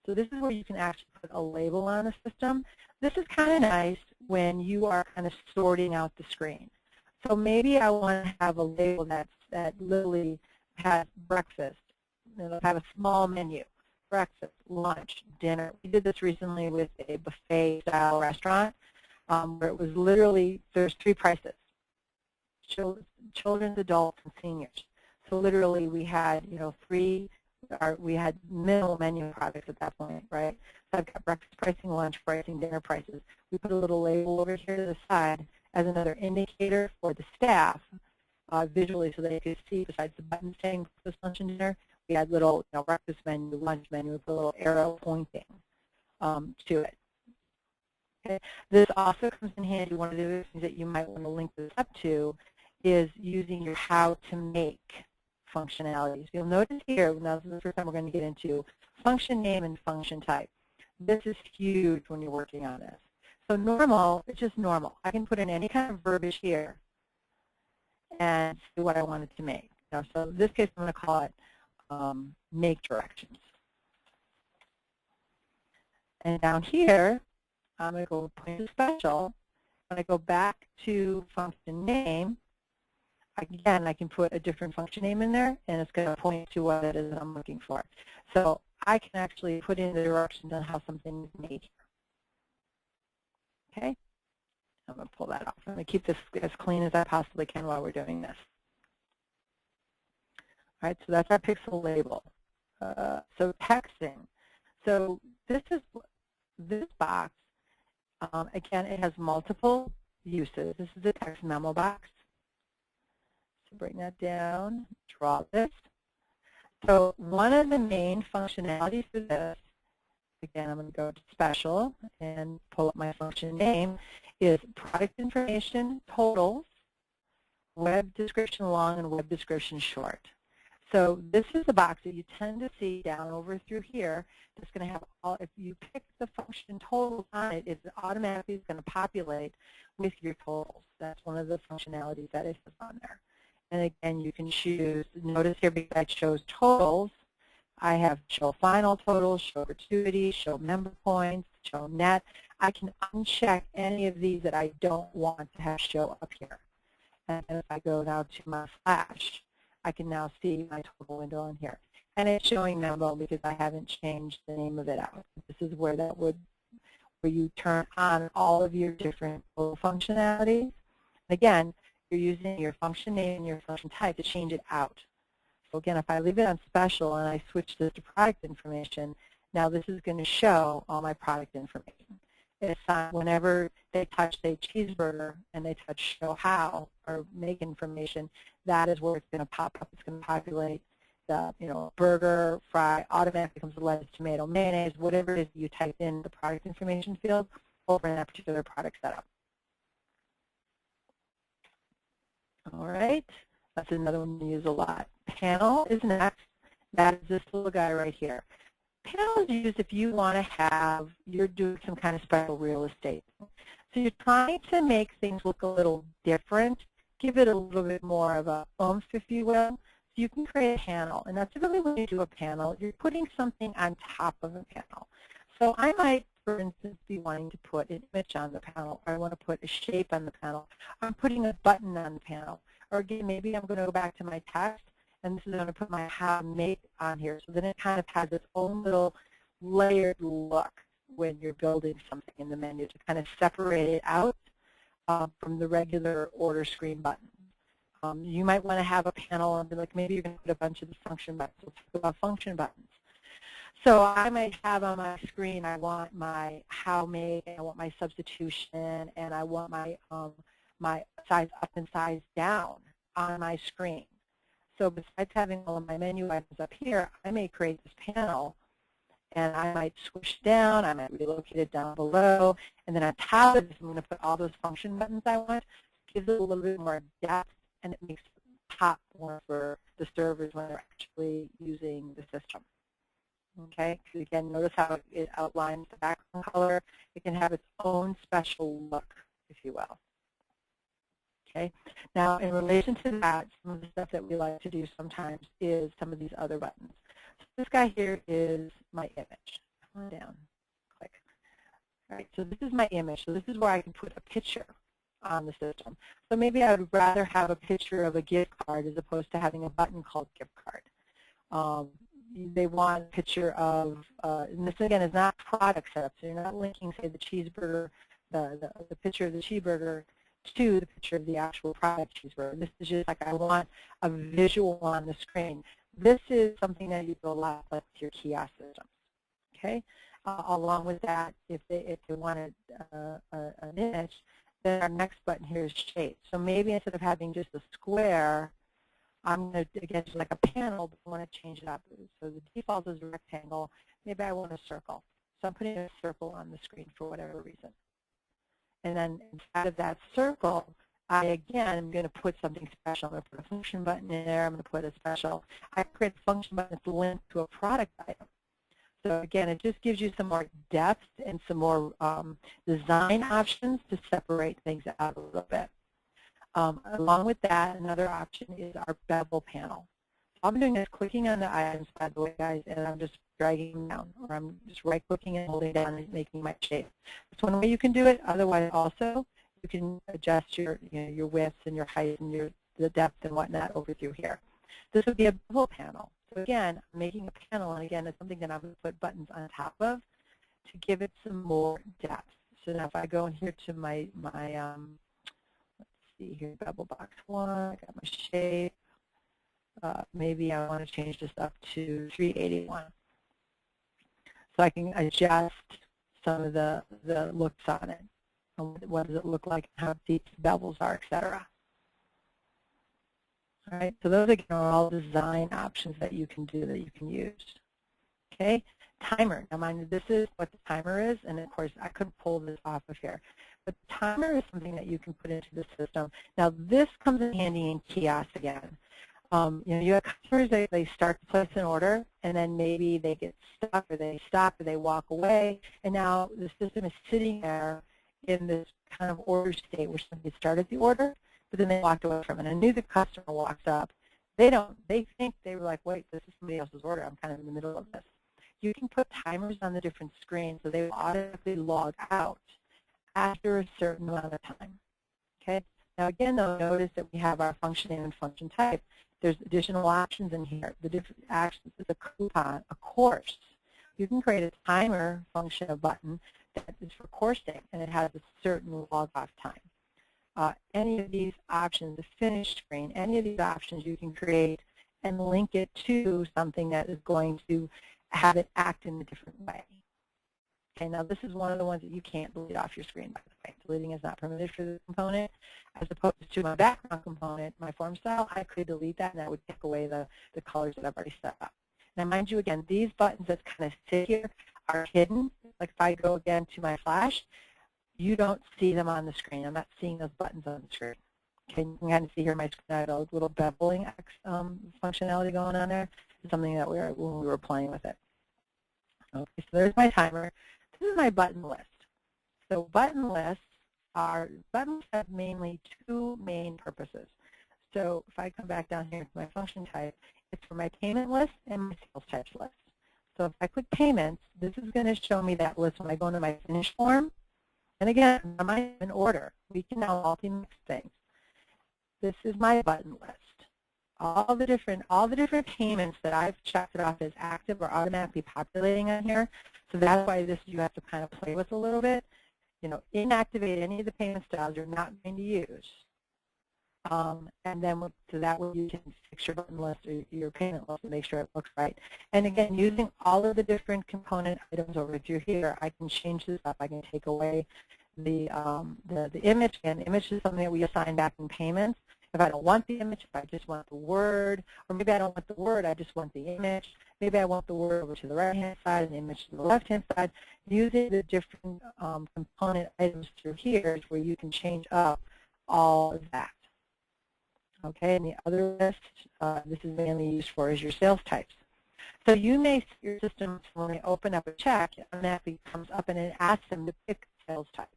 So this is where you can actually put a label on a system. This is kind of nice when you are kind of sorting out the screen. So maybe I want to have a label that literally has breakfast. It'll have a small menu, breakfast, lunch, dinner. We did this recently with a buffet-style restaurant where it was literally, there's 3 prices. Children, adults, and seniors. So literally we had, we had minimal menu products at that point, right? So I've got breakfast pricing, lunch pricing, dinner prices. We put a little label over here to the side as another indicator for the staff visually so they could see, besides the button saying breakfast, lunch, and dinner, we had little breakfast menu, lunch menu, with a little arrow pointing to it. Okay. This also comes in handy. One of the other things that you might want to link this up to is using your how to make functionalities. You'll notice here, now this is the first time we're going to get into function name and function type. This is huge when you're working on this. So normal, it's just normal. I can put in any kind of verbiage here and see what I want it to make. Now, so in this case, I'm going to call it make directions. And down here, I'm going to go point to special. When I go back to function name, again, I can put a different function name in there, and it's going to point to what it is I'm looking for. So I can actually put in the directions on how something is made. Okay? I'm going to pull that off. I'm going to keep this as clean as I possibly can while we're doing this. All right, so that's our pixel label. So texting. So this box, again, it has multiple uses. This is a text memo box. So bring that down, draw this. So one of the main functionalities for this Again, I'm going to go to Special and pull up my function name is Product Information Totals, Web Description Long, and Web Description Short. So this is the box that you tend to see down over through here. It's going to have all, if you pick the function totals on it, it's automatically going to populate with your totals. That's one of the functionalities that is on there. And again, you can choose, notice here because I chose totals, I have show final totals, show gratuity, show member points, show net. I can uncheck any of these that I don't want to have show up here. And if I go now to my Flash, I can now see my total window on here. And it's showing Memo because I haven't changed the name of it out. This is where that would, where you turn on all of your different functionalities. And again, you're using your function name and your function type to change it out. So again, if I leave it on special and I switch this to product information, now this is going to show all my product information. It's whenever they touch, say, cheeseburger, and they touch show how or make information, that is where it's going to pop up. It's going to populate the, burger, fry, automatically comes with lettuce, tomato, mayonnaise, whatever it is you typed in the product information field over in that particular product setup. All right, that's another one we use a lot. Panel is next. That is this little guy right here. Panel is used if you want to have, you're doing some kind of special real estate. So you're trying to make things look a little different, give it a little bit more of a oomph, if you will. So you can create a panel, and that's typically when you do a panel, you're putting something on top of a panel. So I might, for instance, be wanting to put an image on the panel, or I want to put a shape on the panel. I'm putting a button on the panel. Or again, maybe I'm going to go back to my text, and this is going to put my how make on here. So then it kind of has its own little layered look when you're building something in the menu to kind of separate it out from the regular order screen button. You might want to have a panel and be like, maybe you're going to put a bunch of the function buttons. We'll talk about function buttons. So I might have on my screen, I want my how make, I want my substitution, and I want my my size up and size down on my screen. So besides having all of my menu items up here, I may create this panel, and I might switch down, I might relocate it down below, and then on top of this, I'm going to put all those function buttons I want. It gives it a little bit more depth, and it makes it pop more for the servers when they're actually using the system. Okay, so again, notice how it outlines the background color. It can have its own special look, if you will. Okay, now in relation to that, some of the stuff that we like to do sometimes is some of these other buttons. So this guy here is my image. Come on down, click. All right, so this is my image. So this is where I can put a picture on the system. So maybe I would rather have a picture of a gift card as opposed to having a button called gift card. They want a picture of, and this again is not product setup, so you're not linking, say, the cheeseburger, the picture of the cheeseburger to the picture of the actual product cheeseburger. This is just like I want a visual on the screen. This is something that you do a lot with your kiosk systems. Okay, along with that, if they wanted an image, then our next button here is shape. So maybe instead of having just a square, I'm going to, again, just like a panel, but I want to change it up. So the default is a rectangle. Maybe I want a circle. So I'm putting a circle on the screen for whatever reason. And then inside of that circle, I, again, am going to put something special. I'm going to put a function button in there. I'm going to put a special. I create a function button that's linked to a product item. So again, it just gives you some more depth and some more design options to separate things out a little bit. Along with that, another option is our Bevel Panel. So all I'm doing is clicking on the items, by the way, guys, and I'm just dragging them down, or I'm just right-clicking and holding down and making my shape. That's one way you can do it. Otherwise, also, you can adjust your, your width and your height and the depth and whatnot over through here. This would be a Bevel Panel. So again, I'm making a panel, and again, it's something that I'm going to put buttons on top of to give it some more depth. So now if I go in here to my see here, Bevel Box 1, I got my shape. Maybe I want to change this up to 381. So I can adjust some of the looks on it. What does it look like, how deep the bevels are, etc. All right, so those again are all design options that you can do, that you can use. Okay, timer. Now mind you, this is what the timer is, and of course I could pull this off of here. But the timer is something that you can put into the system. Now this comes in handy in Kiosk again. You have customers that they start to place an order, and then maybe they get stuck, or they stop, or they walk away, and now the system is sitting there in this kind of order state where somebody started the order, but then they walked away from it. And a new customer walks up. They think they were like, wait, this is somebody else's order. I'm kind of in the middle of this. You can put timers on the different screens so they will automatically log out after a certain amount of time. Okay. Now again, though, notice that we have our function name and function type. There's additional options in here. The different actions is a coupon, a course. You can create a timer function, a button that is for coursing, and it has a certain log-off time. Any of these options, the finish screen, any of these options you can create and link it to something that is going to have it act in a different way. Okay, now this is one of the ones that you can't delete off your screen, by the way. Deleting is not permitted for this component. As opposed to my background component, my form style, I could delete that, and that would take away the colors that I've already set up. Now mind you, again, these buttons that kind of sit here are hidden. Like if I go again to my Flash, you don't see them on the screen. I'm not seeing those buttons on the screen. Okay, you can kind of see here my screen, I have a little beveling functionality going on there. It's something that when we were playing with it. Okay, so there's my timer. This is my button list. So button lists have mainly two main purposes. So if I come back down here to my function type, it's for my payment list and my sales types list. So if I click payments, this is going to show me that list when I go into my finish form. And again, I'm in order. We can now multi-mix things. This is my button list. All the different payments that I've checked it off as active are automatically populating on here. So that's why this you have to kind of play with a little bit. Inactivate any of the payment styles you're not going to use. And then so that way you can fix your button list or your payment list to make sure it looks right. And again, using all of the different component items over through here, I can change this up. I can take away the image. And image is something that we assign back in payments. If I don't want the image, if I just want the word, or maybe I don't want the word, I just want the image. Maybe I want the word over to the right-hand side and the image to the left-hand side. Using the different component items through here is where you can change up all of that. Okay, and the other list, this is mainly used for is your sales types. So you may see your system, when they open up a check, it automatically comes up and it asks them to pick sales type.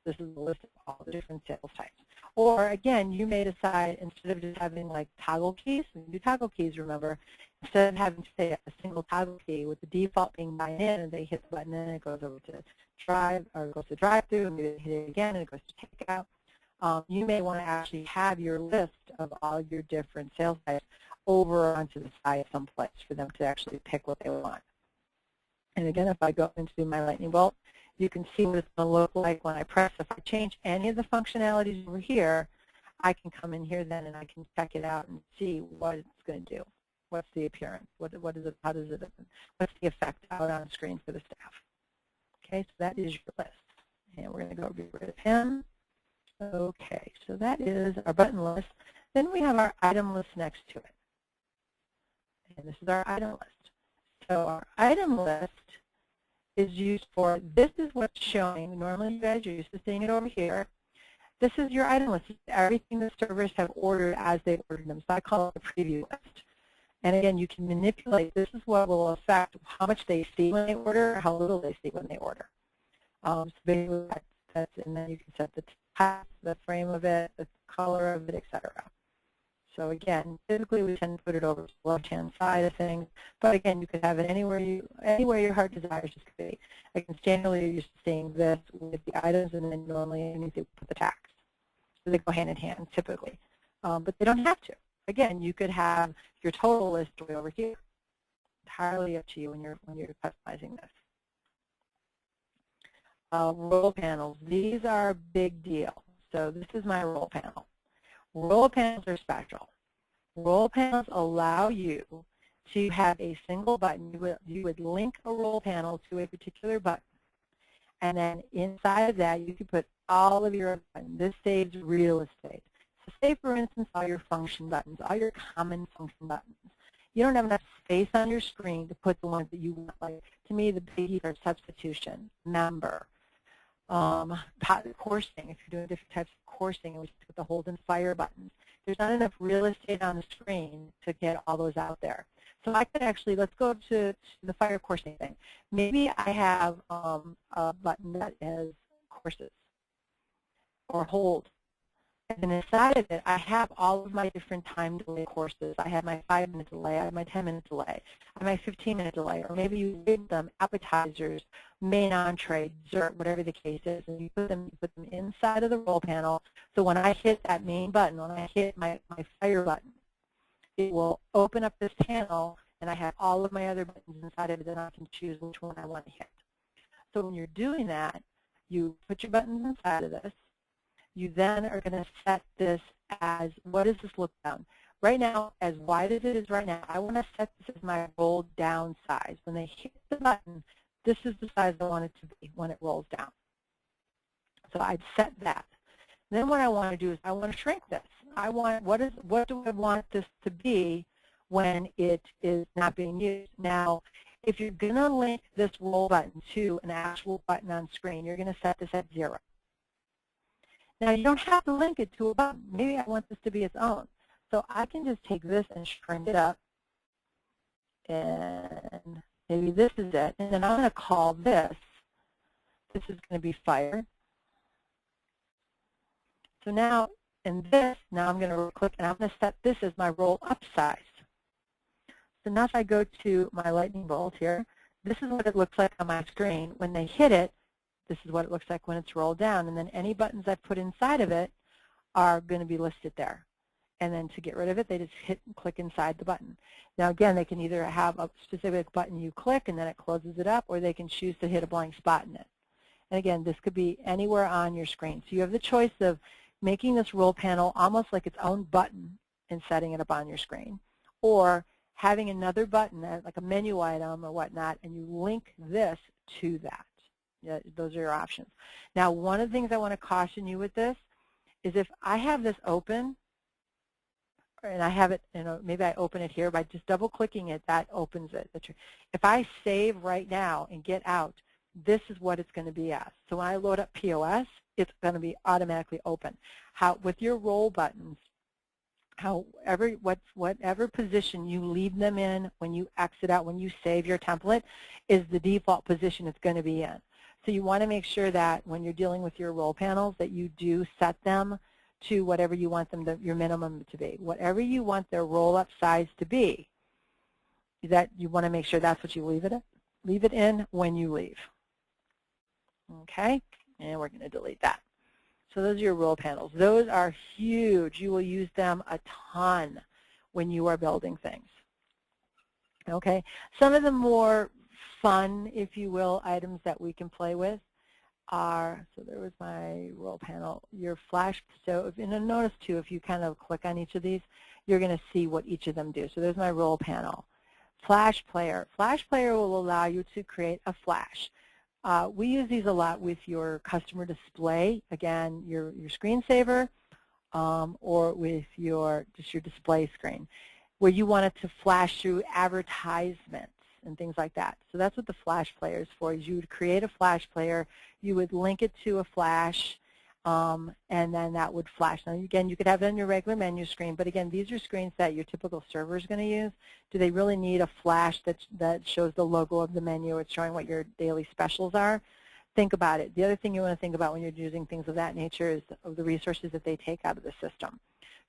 This is a list of all the different sales types. Or again, you may decide instead of just having like toggle keys, when you do toggle keys, remember, instead of having to say a single toggle key with the default being bind in, and they hit the button and it goes over to drive, or it goes to drive through, and maybe they hit it again and it goes to takeout. You may want to actually have your list of all your different sales types over onto the side someplace for them to actually pick what they want. And again, if I go into my lightning bolt, you can see what it's going to look like when I press. If I change any of the functionalities over here, I can come in here then and I can check it out and see what it's going to do. What's the appearance? What is it? How does it? What's the effect out on screen for the staff? Okay, so that is your list, and we're going to go get rid of him. Okay, so that is our button list. Then we have our item list next to it, and this is our item list. So our item list is used for, this is what's showing. Normally you guys are used to seeing it over here. This is your item list. Everything the servers have ordered as they ordered them. So I call it the preview list. And again, you can manipulate. This is what will affect how much they see when they order, how little they see when they order. So basically that's, and then you can set the type, the frame of it, the color of it, etc. So again, typically we tend to put it over to the left-hand side of things, but again, you could have it anywhere your heart desires it to be. Again, standardly you're used to seeing this with the items, and then normally underneath you put the tax. So they go hand in hand typically, but they don't have to. Again, you could have your total list way over here. Entirely up to you when you're customizing this. Roll panels. These are a big deal. So this is my roll panel. Roll panels are special. Roll panels allow you to have a single button. You would link a roll panel to a particular button. And then inside of that, you can put all of your buttons. This saves real estate. So say, for instance, all your function buttons, all your common function buttons. you don't have enough space on your screen to put the ones that you want. Like, to me, the biggies are substitution, member, coursing, if you're doing different types of coursing, with the hold and fire buttons. There's not enough real estate on the screen to get all those out there. So I could actually, let's go to the fire coursing thing. Maybe I have a button that has courses or hold. And inside of it, I have all of my different time delay courses. I have my 5-minute delay, I have my 10-minute delay, I have my 15-minute delay, or maybe you give them appetizers, main entree, dessert, whatever the case is, and you put them inside of the roll panel. So when I hit that main button, when I hit my fire button, it will open up this panel, and I have all of my other buttons inside of it, and I can choose which one I want to hit. So when you're doing that, you put your buttons inside of this. You then are going to set this as, what does this look down? Right now, as wide as it is right now, I want to set this as my roll down size. When they hit the button, this is the size I want it to be when it rolls down. So I'd set that. Then what I want to do is I want to shrink this. I want, what do I want this to be when it is not being used? Now, if you're going to link this roll button to an actual button on screen, you're going to set this at 0. Now, you don't have to link it to a button. Maybe I want this to be its own. So I can just take this and shrink it up, and maybe this is it. And then I'm going to call this is going to be fire. So now, in this, now I'm going to click, and I'm going to set this as my roll up size. So now if I go to my lightning bolt here, this is what it looks like on my screen. When they hit it, this is what it looks like when it's rolled down. And then any buttons I put inside of it are going to be listed there. And then to get rid of it, they just hit and click inside the button. Now again, they can either have a specific button you click and then it closes it up, or they can choose to hit a blank spot in it. And again, this could be anywhere on your screen. So you have the choice of making this roll panel almost like its own button and setting it up on your screen, or having another button, like a menu item or whatnot, and you link this to that. Yeah, those are your options. Now, one of the things I want to caution you with this is if I have this open, and I have it, maybe I open it here by just double-clicking it, that opens it. If I save right now and get out, this is what it's going to be as. So when I load up POS, it's going to be automatically open. With your roll buttons, whatever position you leave them in when you exit out, when you save your template, is the default position it's going to be in. So you want to make sure that when you're dealing with your roll panels that you do set them to whatever you want them to, your minimum to be. Whatever you want their roll-up size to be, that you want to make sure that's what you leave it in when you leave. Okay, and we're going to delete that. So those are your roll panels. Those are huge. You will use them a ton when you are building things. Okay, some of the more fun, if you will, items that we can play with are, so there was my roll panel, your flash. So if, and notice too, if you kind of click on each of these, you're going to see what each of them do. So there's my roll panel. Flash player. Flash player will allow you to create a flash. We use these a lot with your customer display, again, your screensaver, or with just your display screen, where you want it to flash through advertisements and things like that. So that's what the flash player is for. Is you would create a flash player, you would link it to a flash, and then that would flash. Now again, you could have it on your regular menu screen, but again, these are screens that your typical server is going to use. Do they really need a flash that shows the logo of the menu? It's showing what your daily specials are. Think about it. The other thing you want to think about when you're using things of that nature is the resources that they take out of the system.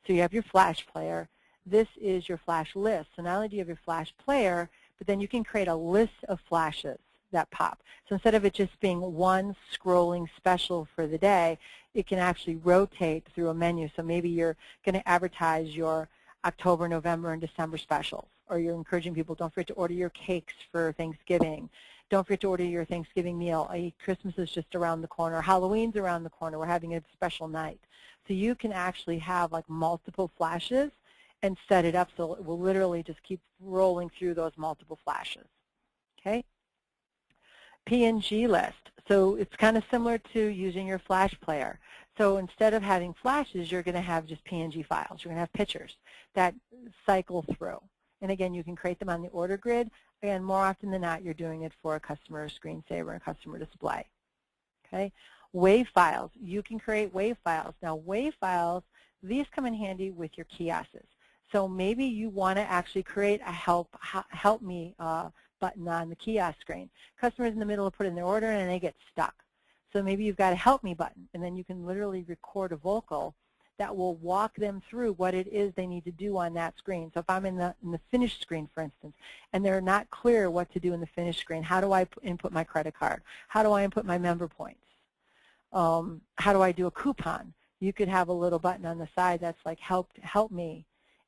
So you have your flash player. This is your flash list. So not only do you have your flash player, but then you can create a list of flashes that pop. So instead of it just being one scrolling special for the day, it can actually rotate through a menu. So maybe you're going to advertise your October, November, and December specials, or you're encouraging people, don't forget to order your cakes for Thanksgiving. Don't forget to order your Thanksgiving meal. Christmas is just around the corner. Halloween's around the corner. We're having a special night. So you can actually have like multiple flashes and set it up so it will literally just keep rolling through those multiple flashes. Okay? Png List. So it's kind of similar to using your flash player. So instead of having flashes, you're going to have just PNG files. You're going to have pictures that cycle through. And again, you can create them on the order grid. Again, more often than not, you're doing it for a customer screensaver and customer display. Okay? Wave files. You can create wave files. Now, wave files, these come in handy with your kiosks. So maybe you want to actually create a help me button on the kiosk screen. Customers in the middle of putting their order in and they get stuck. So maybe you've got a help me button, and then you can literally record a vocal that will walk them through what it is they need to do on that screen. So if I'm in the finished screen, for instance, and they're not clear what to do in the finished screen, how do I input my credit card? How do I input my member points? How do I do a coupon? You could have a little button on the side that's like help me,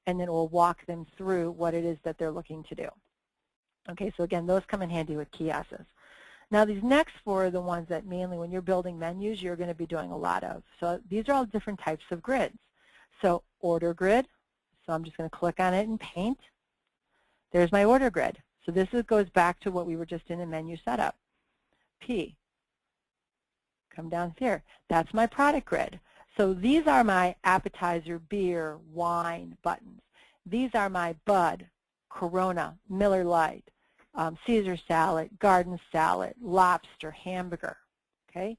and then it will walk them through what it is that they're looking to do. Okay, so again, those come in handy with kiosks. Now these next four are the ones that mainly when you're building menus, you're going to be doing a lot of. So these are all different types of grids. So order grid, so I'm just going to click on it in Paint. There's my order grid. So this goes back to what we were just in menu setup. P, come down here. That's my product grid. So these are my appetizer, beer, wine buttons. These are my Bud, Corona, Miller Lite, Caesar salad, garden salad, lobster, hamburger. Okay?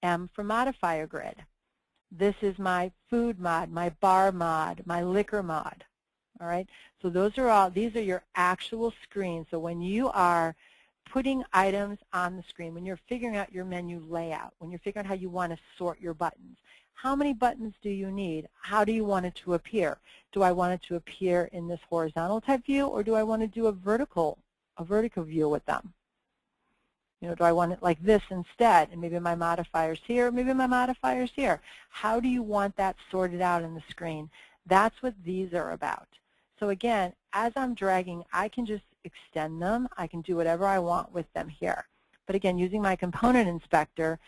M for modifier grid. This is my food mod, my bar mod, my liquor mod. All right? So these are your actual screens. So when you are putting items on the screen, when you're figuring out your menu layout, when you're figuring out how you want to sort your buttons, how many buttons do you need? How do you want it to appear? Do I want it to appear in this horizontal type view, or do I want to do a vertical view with them? You know, do I want it like this instead? And maybe my modifier's here, maybe my modifier's here. How do you want that sorted out in the screen? That's what these are about. So again, as I'm dragging, I can just extend them. I can do whatever I want with them here. But again, using my component inspector,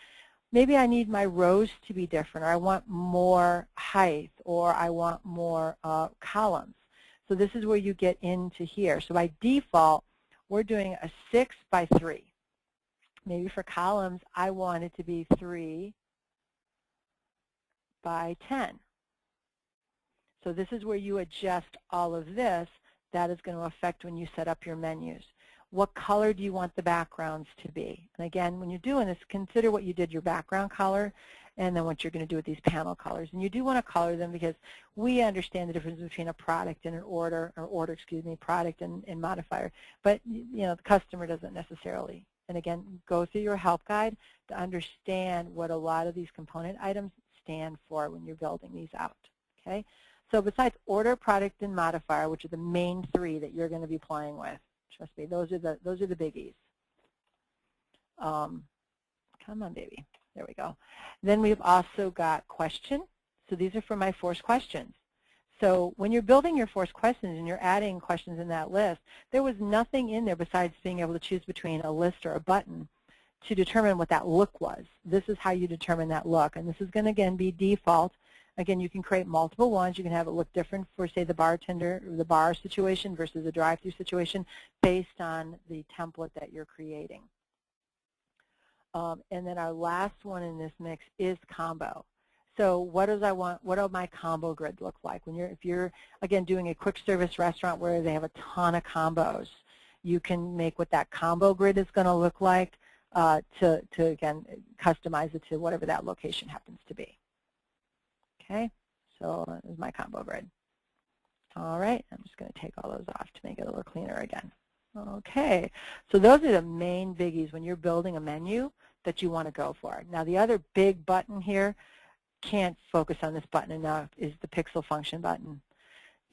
maybe I need my rows to be different, or I want more height, or I want more columns. So this is where you get into here. So by default, we're doing a 6 by 3. Maybe for columns, I want it to be 3 by 10. So this is where you adjust all of this. That is going to affect when you set up your menus. What color do you want the backgrounds to be? And again, when you're doing this, consider what you did your background color and then what you're going to do with these panel colors. And you do want to color them because we understand the difference between a product and an order, product and modifier. But you know, the customer doesn't necessarily. And again, go through your help guide to understand what a lot of these component items stand for when you're building these out. Okay? So besides order, product, and modifier, which are the main three that you're going to be playing with, trust me, those are the biggies. Come on, baby. There we go. Then we've also got question. So these are for my force questions. So when you're building your force questions and you're adding questions in that list, there was nothing in there besides being able to choose between a list or a button to determine what that look was. This is how you determine that look. And this is going to, again, be default. Again, you can create multiple ones. You can have it look different for, say, the bartender or the bar situation versus the drive-through situation based on the template that you're creating. And then our last one in this mix is combo. So what do my combo grid look like? If you're, again, doing a quick service restaurant where they have a ton of combos, you can make what that combo grid is going to look like to again, customize it to whatever that location happens to be. Okay, so this is my combo grid. All right, I'm just going to take all those off to make it a little cleaner again. Okay, so those are the main biggies when you're building a menu that you want to go for. Now the other big button here, can't focus on this button enough, is the pixel function button.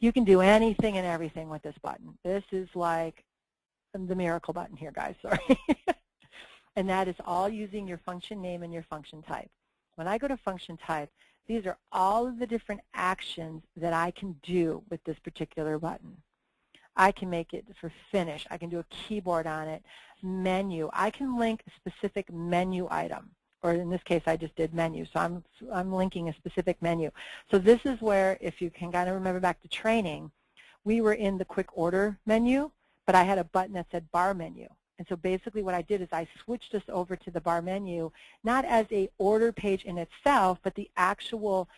You can do anything and everything with this button. This is like the miracle button here, guys, sorry. And that is all using your function name and your function type. When I go to function type, these are all of the different actions that I can do with this particular button. I can make it for finish. I can do a keyboard on it. Menu. I can link a specific menu item. Or in this case, I just did menu. So I'm linking a specific menu. So this is where, if you can kind of remember back to training, we were in the quick order menu, but I had a button that said bar menu. And so basically what I did is I switched this over to the bar menu, not as a order page in itself, but the actual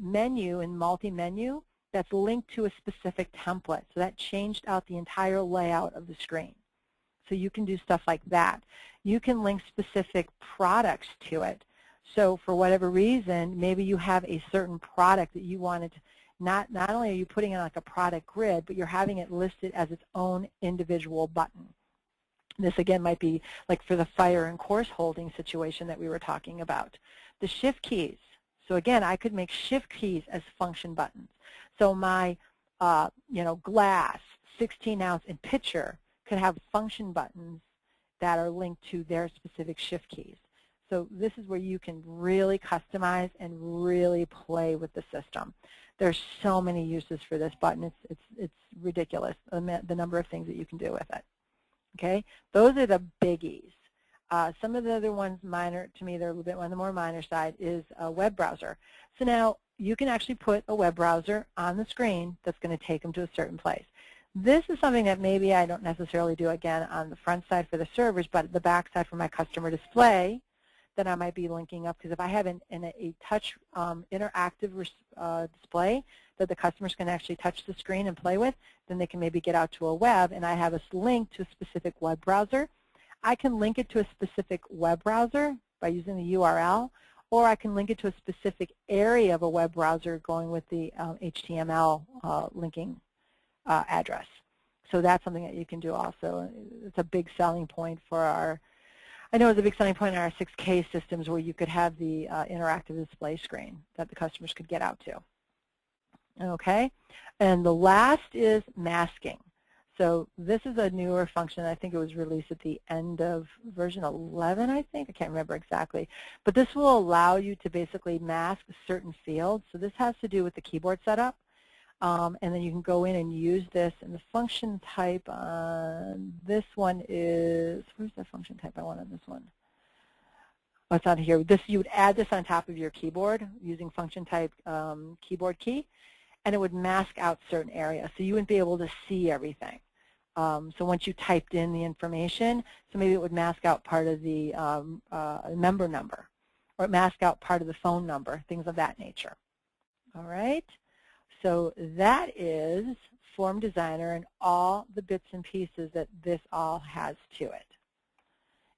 menu and multi-menu that's linked to a specific template. So that changed out the entire layout of the screen. So you can do stuff like that. You can link specific products to it. So for whatever reason, maybe you have a certain product that you wanted to, not only are you putting it like a product grid, but you're having it listed as its own individual button. This again might be like for the fire and course holding situation that we were talking about. The shift keys. So again, I could make shift keys as function buttons. So my glass, 16 ounce, and pitcher could have function buttons that are linked to their specific shift keys. So this is where you can really customize and really play with the system. There's so many uses for this button. It's ridiculous, the number of things that you can do with it. Okay, those are the biggies. Some of the other ones, minor to me, they're a little bit on the more minor side, is a web browser. So now you can actually put a web browser on the screen that's going to take them to a certain place. This is something that maybe I don't necessarily do again on the front side for the servers, but the back side for my customer display that I might be linking up, because if I have a touch interactive display that the customers can actually touch the screen and play with, then they can maybe get out to a web, and I have a link to a specific web browser. I can link it to a specific web browser by using the URL, or I can link it to a specific area of a web browser going with the HTML linking address. So that's something that you can do also. It's a big selling point for our, I know it's a big selling point in our 6K systems where you could have the interactive display screen that the customers could get out to. Okay, and the last is masking. So this is a newer function. I think it was released at the end of version 11, I think. I can't remember exactly. But this will allow you to basically mask certain fields. So this has to do with the keyboard setup. And then you can go in and use this. And the function type on this one is, where's the function type I want on this one? Oh, it's on here. You would add this on top of your keyboard using function type keyboard key, and it would mask out certain areas. So you wouldn't be able to see everything. So once you typed in the information, so maybe it would mask out part of the member number, or mask out part of the phone number, things of that nature. All right? So that is Form Designer and all the bits and pieces that this all has to it.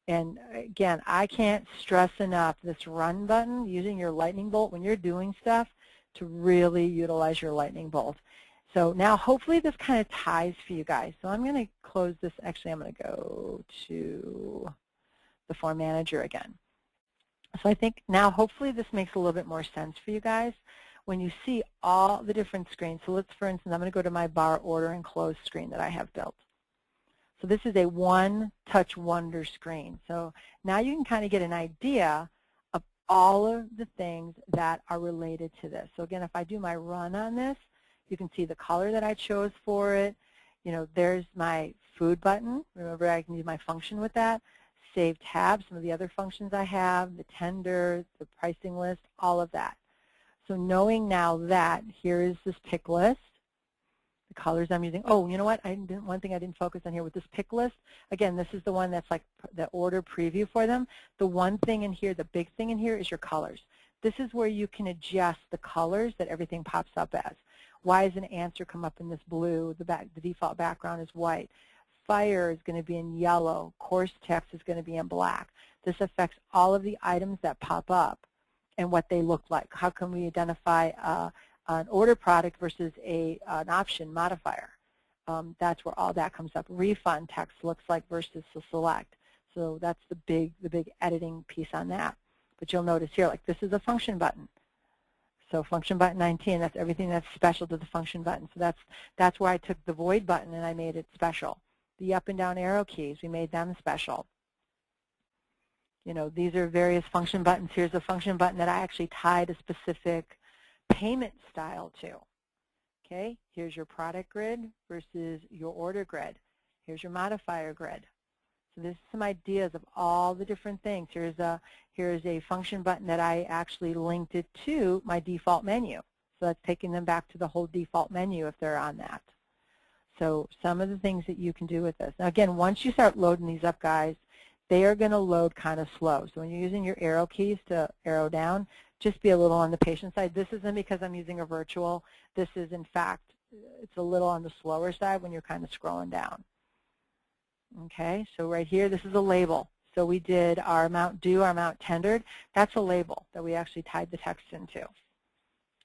And again, I can't stress enough this Run button, using your lightning bolt when you're doing stuff, to really utilize your lightning bolt. So now hopefully this kind of ties for you guys. So I'm going to close this. Actually, I'm going to go to the Form Manager again. So I think now hopefully this makes a little bit more sense for you guys when you see all the different screens. So let's, for instance, I'm going to go to my bar order and close screen that I have built. So this is a one-touch wonder screen. So now you can kind of get an idea of all of the things that are related to this. So again, if I do my run on this, you can see the color that I chose for it. You know, there's my food button. Remember, I can use my function with that. Save tab, some of the other functions I have, the tender, the pricing list, all of that. So knowing now that here is this pick list, the colors I'm using. Oh, you know what? One thing I didn't focus on here with this pick list. Again, this is the one that's like the order preview for them. The one thing in here, the big thing in here, is your colors. This is where you can adjust the colors that everything pops up as. Why does an answer come up in this blue? The default background is white. Fire is going to be in yellow. Course text is going to be in black. This affects all of the items that pop up and what they look like. How can we identify an order product versus an option modifier? That's where all that comes up. Refund text looks like versus the select. So that's the big editing piece on that. But you'll notice here, like this is a function button. So function button 19, that's everything that's special to the function button. So that's where I took the void button and I made it special. The up and down arrow keys, we made them special. You know, these are various function buttons. Here's a function button that I actually tied a specific payment style to. Okay, here's your product grid versus your order grid. Here's your modifier grid. So there's some ideas of all the different things. Here's a function button that I actually linked it to my default menu. So that's taking them back to the whole default menu if they're on that. So some of the things that you can do with this. Now again, once you start loading these up, guys, they are going to load kind of slow. So when you're using your arrow keys to arrow down, just be a little on the patient side. This isn't because I'm using a virtual. This is, in fact, it's a little on the slower side when you're kind of scrolling down. Okay, so right here, this is a label. So we did our amount due, our amount tendered. That's a label that we actually tied the text into.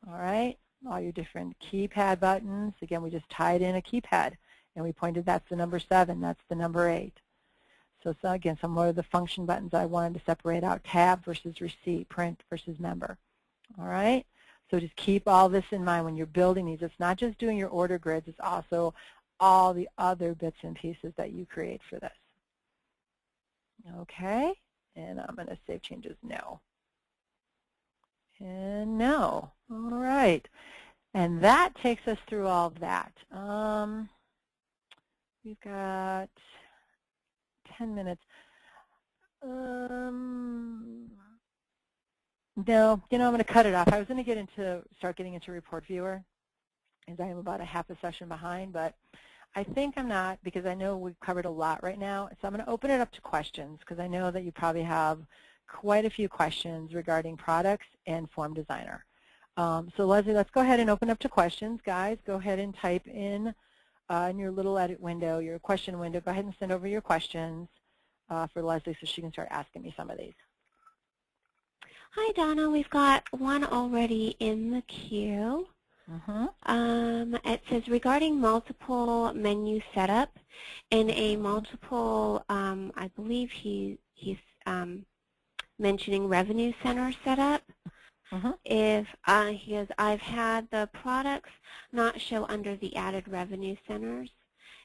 All right, all your different keypad buttons. Again, we just tied in a keypad, and we pointed that's the number 7, that's the number 8. So again, some more of the function buttons I wanted to separate out, tab versus receipt, print versus member. All right, so just keep all this in mind when you're building these. It's not just doing your order grids, it's also all the other bits and pieces that you create for this. Okay, and I'm going to save changes no. And no. All right, and that takes us through all of that. We've got 10 minutes. No, I'm going to cut it off. I was going to start getting into Report Viewer, as I am about a half a session behind, but I think I'm not, because I know we've covered a lot right now. So I'm going to open it up to questions, because I know that you probably have quite a few questions regarding products and Form Designer. So Leslie, let's go ahead and open up to questions. Guys, go ahead and type in your little edit window, your question window. Go ahead and send over your questions for Leslie so she can start asking me some of these. Hi, Donna. We've got one already in the queue. It says, regarding multiple menu setup and a multiple, I believe he's mentioning revenue center setup. If he goes, I've had the products not show under the added revenue centers.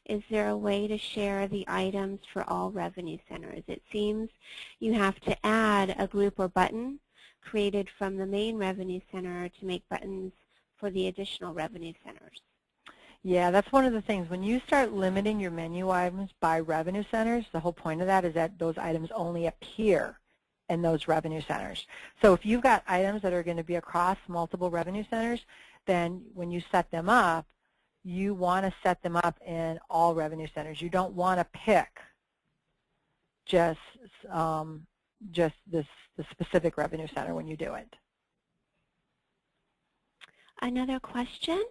Is there a way to share the items for all revenue centers? It seems you have to add a group or button created from the main revenue center to make buttons for the additional revenue centers. Yeah, that's one of the things. When you start limiting your menu items by revenue centers, the whole point of that is that those items only appear in those revenue centers. So if you've got items that are going to be across multiple revenue centers, then when you set them up, you want to set them up in all revenue centers. You don't want to pick just the specific revenue center when you do it. Another question,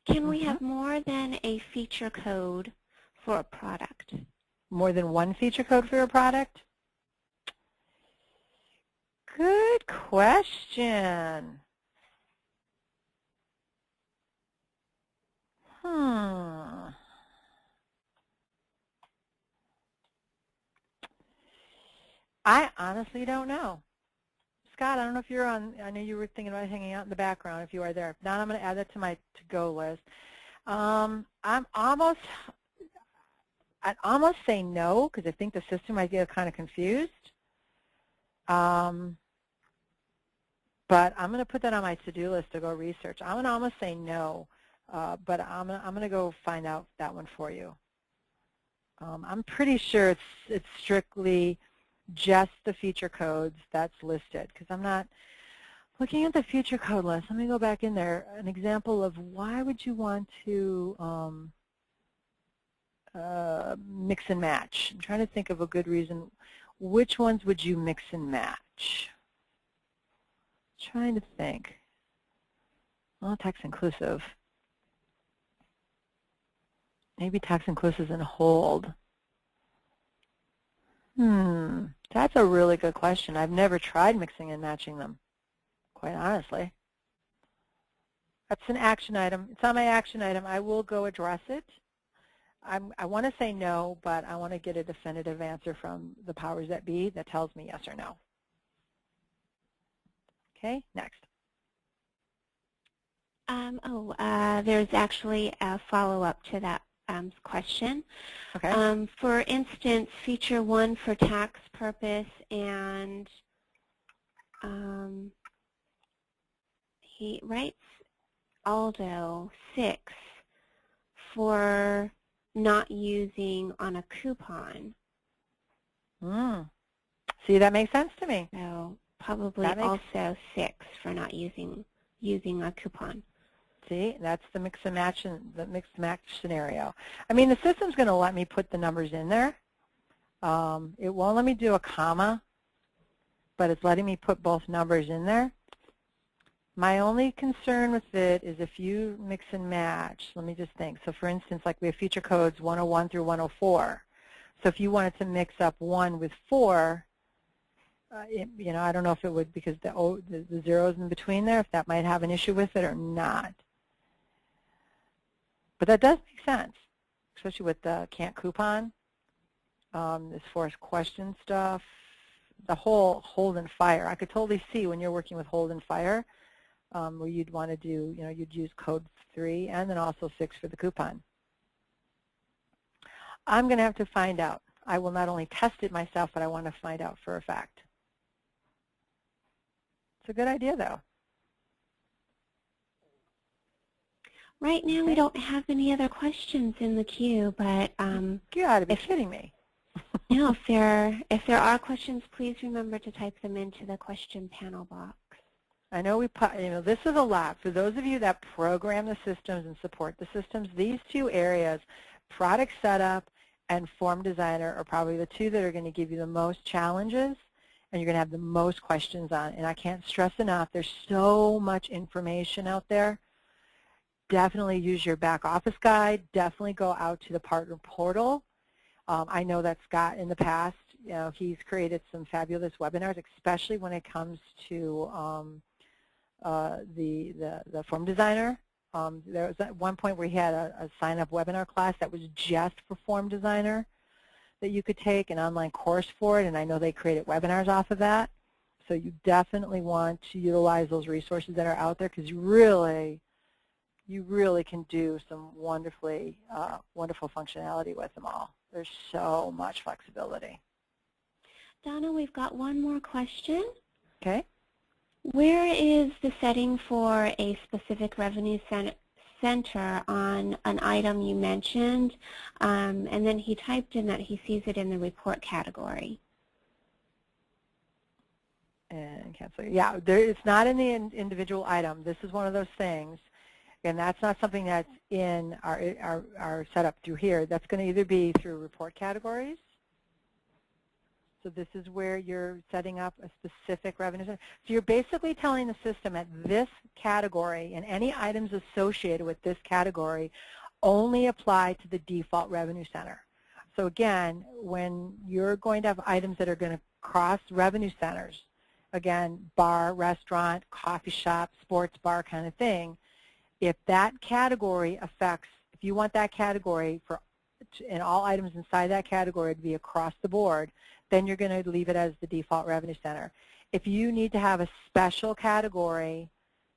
can we have more than a feature code for a product? More than one feature code for a product? Good question. I honestly don't know. Scott, I don't know if you're on. I know you were thinking about hanging out in the background if you are there. If not, I'm going to add that to my to-go list. I'd almost say no, because I think the system might get kind of confused. But I'm going to put that on my to-do list to go research. I'm going to almost say no, but I'm going to go find out that one for you. I'm pretty sure it's strictly just the feature codes that's listed, because I'm not looking at the feature code list. Let me go back in there. An example of why would you want to mix and match. I'm trying to think of a good reason. Which ones would you mix and match? Trying to think. Well, tax inclusive. Maybe tax inclusive and hold. That's a really good question. I've never tried mixing and matching them, quite honestly. That's an action item. It's on my action item. I will go address it. I want to say no, but I want to get a definitive answer from the powers that be that tells me yes or no. Okay, next. There's actually a follow-up to that question. Okay. For instance, feature 1 for tax purpose, and he writes Aldo 6 for not using on a coupon. See, that makes sense to me. So probably also 6 for not using a coupon. See, that's the mix and match scenario. I mean, the system's going to let me put the numbers in there. It won't let me do a comma, but it's letting me put both numbers in there. My only concern with it is if you mix and match. Let me just think. So for instance, like we have feature codes 101 through 104. So if you wanted to mix up 1 with 4, you know, I don't know if it would, because the zeros in between there, if that might have an issue with it or not. But that does make sense, especially with the can't coupon, this forced question stuff, the whole hold and fire. I could totally see when you're working with hold and fire, where you'd want to do, you know, you'd use code 3 and then also 6 for the coupon. I'm going to have to find out. I will not only test it myself, but I want to find out for a fact. It's a good idea, though. Right now, we don't have any other questions in the queue, but you ought to be kidding me. No, if there are questions, please remember to type them into the question panel box. I know this is a lot. For those of you that program the systems and support the systems, these two areas, product setup and form designer, are probably the two that are going to give you the most challenges and you're going to have the most questions on. And I can't stress enough, there's so much information out there. Definitely use your back office guide. Definitely go out to the partner portal. I know that Scott in the past, you know, he's created some fabulous webinars, especially when it comes to the form designer. There was at one point where he had a sign-up webinar class that was just for form designer that you could take an online course for it, and I know they created webinars off of that. So you definitely want to utilize those resources that are out there, because you really can do some wonderful functionality with them all. There's so much flexibility. Donna, we've got one more question. Okay. Where is the setting for a specific revenue center on an item you mentioned? And then he typed in that he sees it in the report category. And cancel. Yeah, it's not in the individual item. This is one of those things. And that's not something that's in our setup through here. That's going to either be through report categories. So this is where you're setting up a specific revenue center. So you're basically telling the system that this category and any items associated with this category only apply to the default revenue center. So again, when you're going to have items that are going to cross revenue centers, again, bar, restaurant, coffee shop, sports bar kind of thing, if that category affects, if you want that category and all items inside that category to be across the board, then you're going to leave it as the default revenue center. If you need to have a special category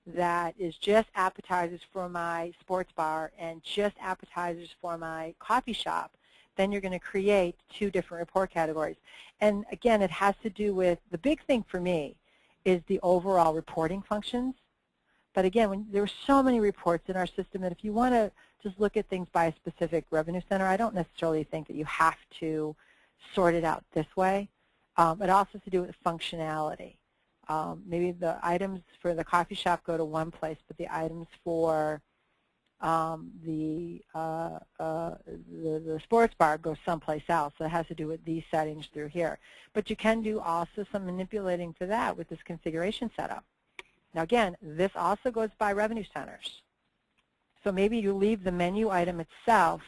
that is just appetizers for my sports bar and just appetizers for my coffee shop, then you're going to create two different report categories. And again, it has to do with, the big thing for me is the overall reporting functions. But again, there are so many reports in our system that if you want to just look at things by a specific revenue center, I don't necessarily think that you have to sort it out this way. It also has to do with functionality. Maybe the items for the coffee shop go to one place, but the items for the sports bar go someplace else. So it has to do with these settings through here. But you can do also some manipulating for that with this configuration setup. Now again, this also goes by revenue centers. So maybe you leave the menu item itself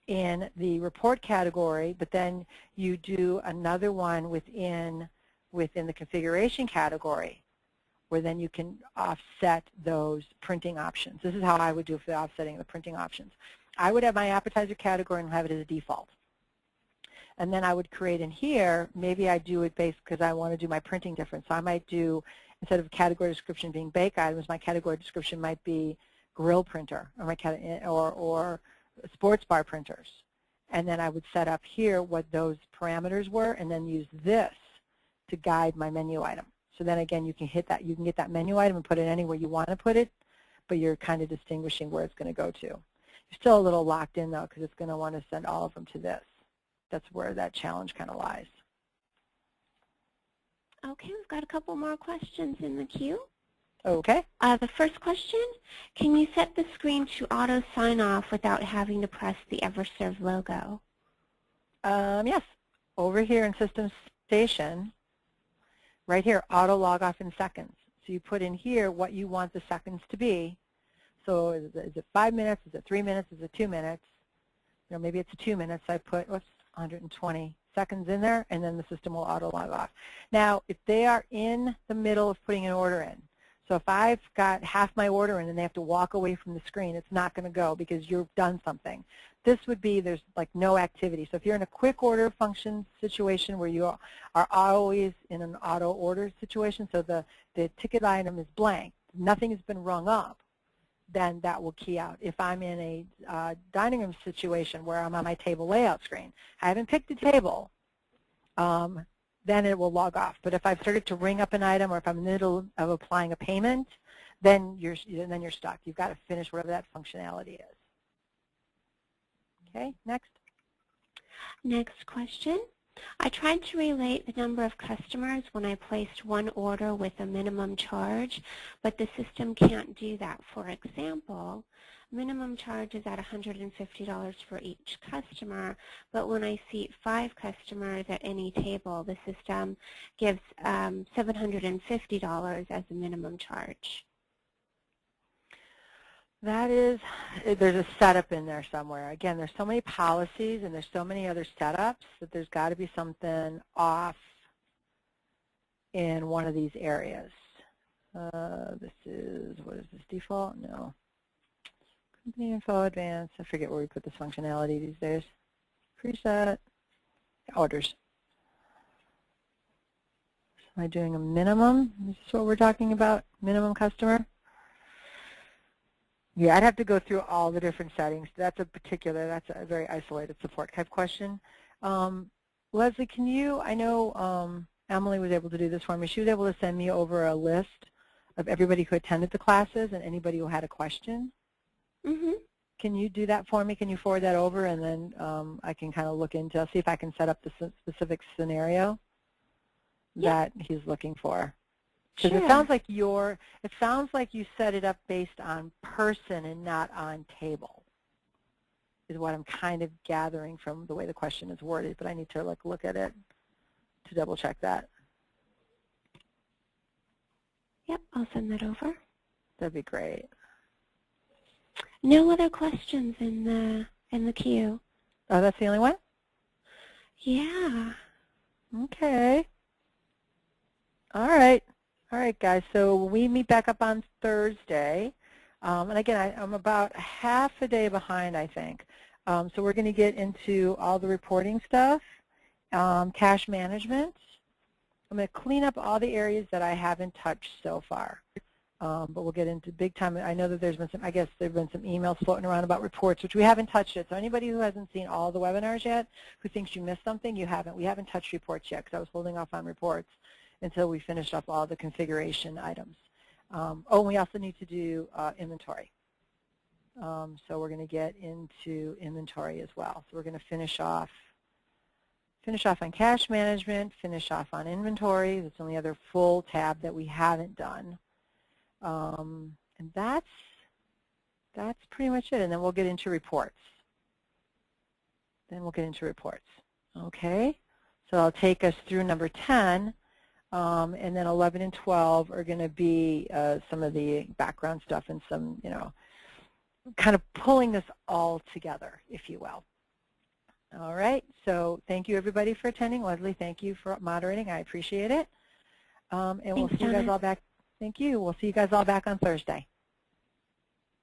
in the report category, but then you do another one within the configuration category, where then you can offset those printing options. This is how I would do for the offsetting of the printing options. I would have my appetizer category and have it as a default. And then I would create in here, maybe I do it based because I want to do my printing different. So I might do, instead of category description being bake items, my category description might be grill printer or sports bar printers. And then I would set up here what those parameters were and then use this to guide my menu item. So then again, you can hit that, you can get that menu item and put it anywhere you want to put it, but you're kind of distinguishing where it's going to go to. You're still a little locked in though, because it's going to want to send all of them to this. That's where that challenge kind of lies. Okay, we've got a couple more questions in the queue. Okay. The first question, can you set the screen to auto sign off without having to press the EverServe logo? Yes. Over here in System Station, right here, auto log off in seconds. So you put in here what you want the seconds to be. So is it 5 minutes? Is it 3 minutes? Is it 2 minutes? You know, maybe it's 2 minutes. I put 120 seconds in there, and then the system will auto log off. Now, if they are in the middle of putting an order in, so if I've got half my order in and they have to walk away from the screen, it's not going to go because you've done something. This would be there's like no activity. So if you're in a quick order function situation where you are always in an auto order situation, so the ticket item is blank, nothing has been rung up, then that will key out. If I'm in a dining room situation where I'm on my table layout screen, I haven't picked a table, then it will log off. But if I've started to ring up an item or if I'm in the middle of applying a payment, then you're stuck. You've got to finish whatever that functionality is. Okay, next. Next question. I tried to relate the number of customers when I placed one order with a minimum charge, but the system can't do that. For example, minimum charge is at $150 for each customer, but when I seat 5 customers at any table, the system gives $750 as a minimum charge. That is, there's a setup in there somewhere. Again, there's so many policies and there's so many other setups that there's got to be something off in one of these areas. This is, what is this, default? No. Company info, advanced. I forget where we put this functionality these days. Preset, orders. Am I doing a minimum? Is this what we're talking about? Minimum customer? Yeah, I'd have to go through all the different settings. That's a very isolated support type question. Leslie, can you, I know Emily was able to do this for me. She was able to send me over a list of everybody who attended the classes and anybody who had a question. Mm-hmm. Can you do that for me? Can you forward that over, and then I can kind of look into, see if I can set up the specific scenario that he's looking for. Because it sounds like you set it up based on person and not on table, is what I'm kind of gathering from the way the question is worded, but I need to look at it to double check that. Yep, I'll send that over. That'd be great. No other questions in the queue. Oh, that's the only one? Yeah. Okay. All right. All right, guys, so we meet back up on Thursday. And again, I'm about half a day behind, I think. So we're going to get into all the reporting stuff, cash management. I'm going to clean up all the areas that I haven't touched so far. But we'll get into big time. I know that there's been some, I guess there have been some emails floating around about reports, which we haven't touched yet. So anybody who hasn't seen all the webinars yet, who thinks you missed something, you haven't. We haven't touched reports yet because I was holding off on reports until we finished up all the configuration items. Oh, and we also need to do inventory. So we're going to get into inventory as well. So we're going to finish off on cash management, finish off on inventory. That's the only other full tab that we haven't done. And that's pretty much it. And then we'll get into reports. Okay. So I'll take us through number 10. And then 11 and 12 are going to be some of the background stuff and some, kind of pulling this all together, if you will. All right. So thank you, everybody, for attending. Leslie, thank you for moderating. I appreciate it. And we'll see you guys all back. Thank you. We'll see you guys all back on Thursday.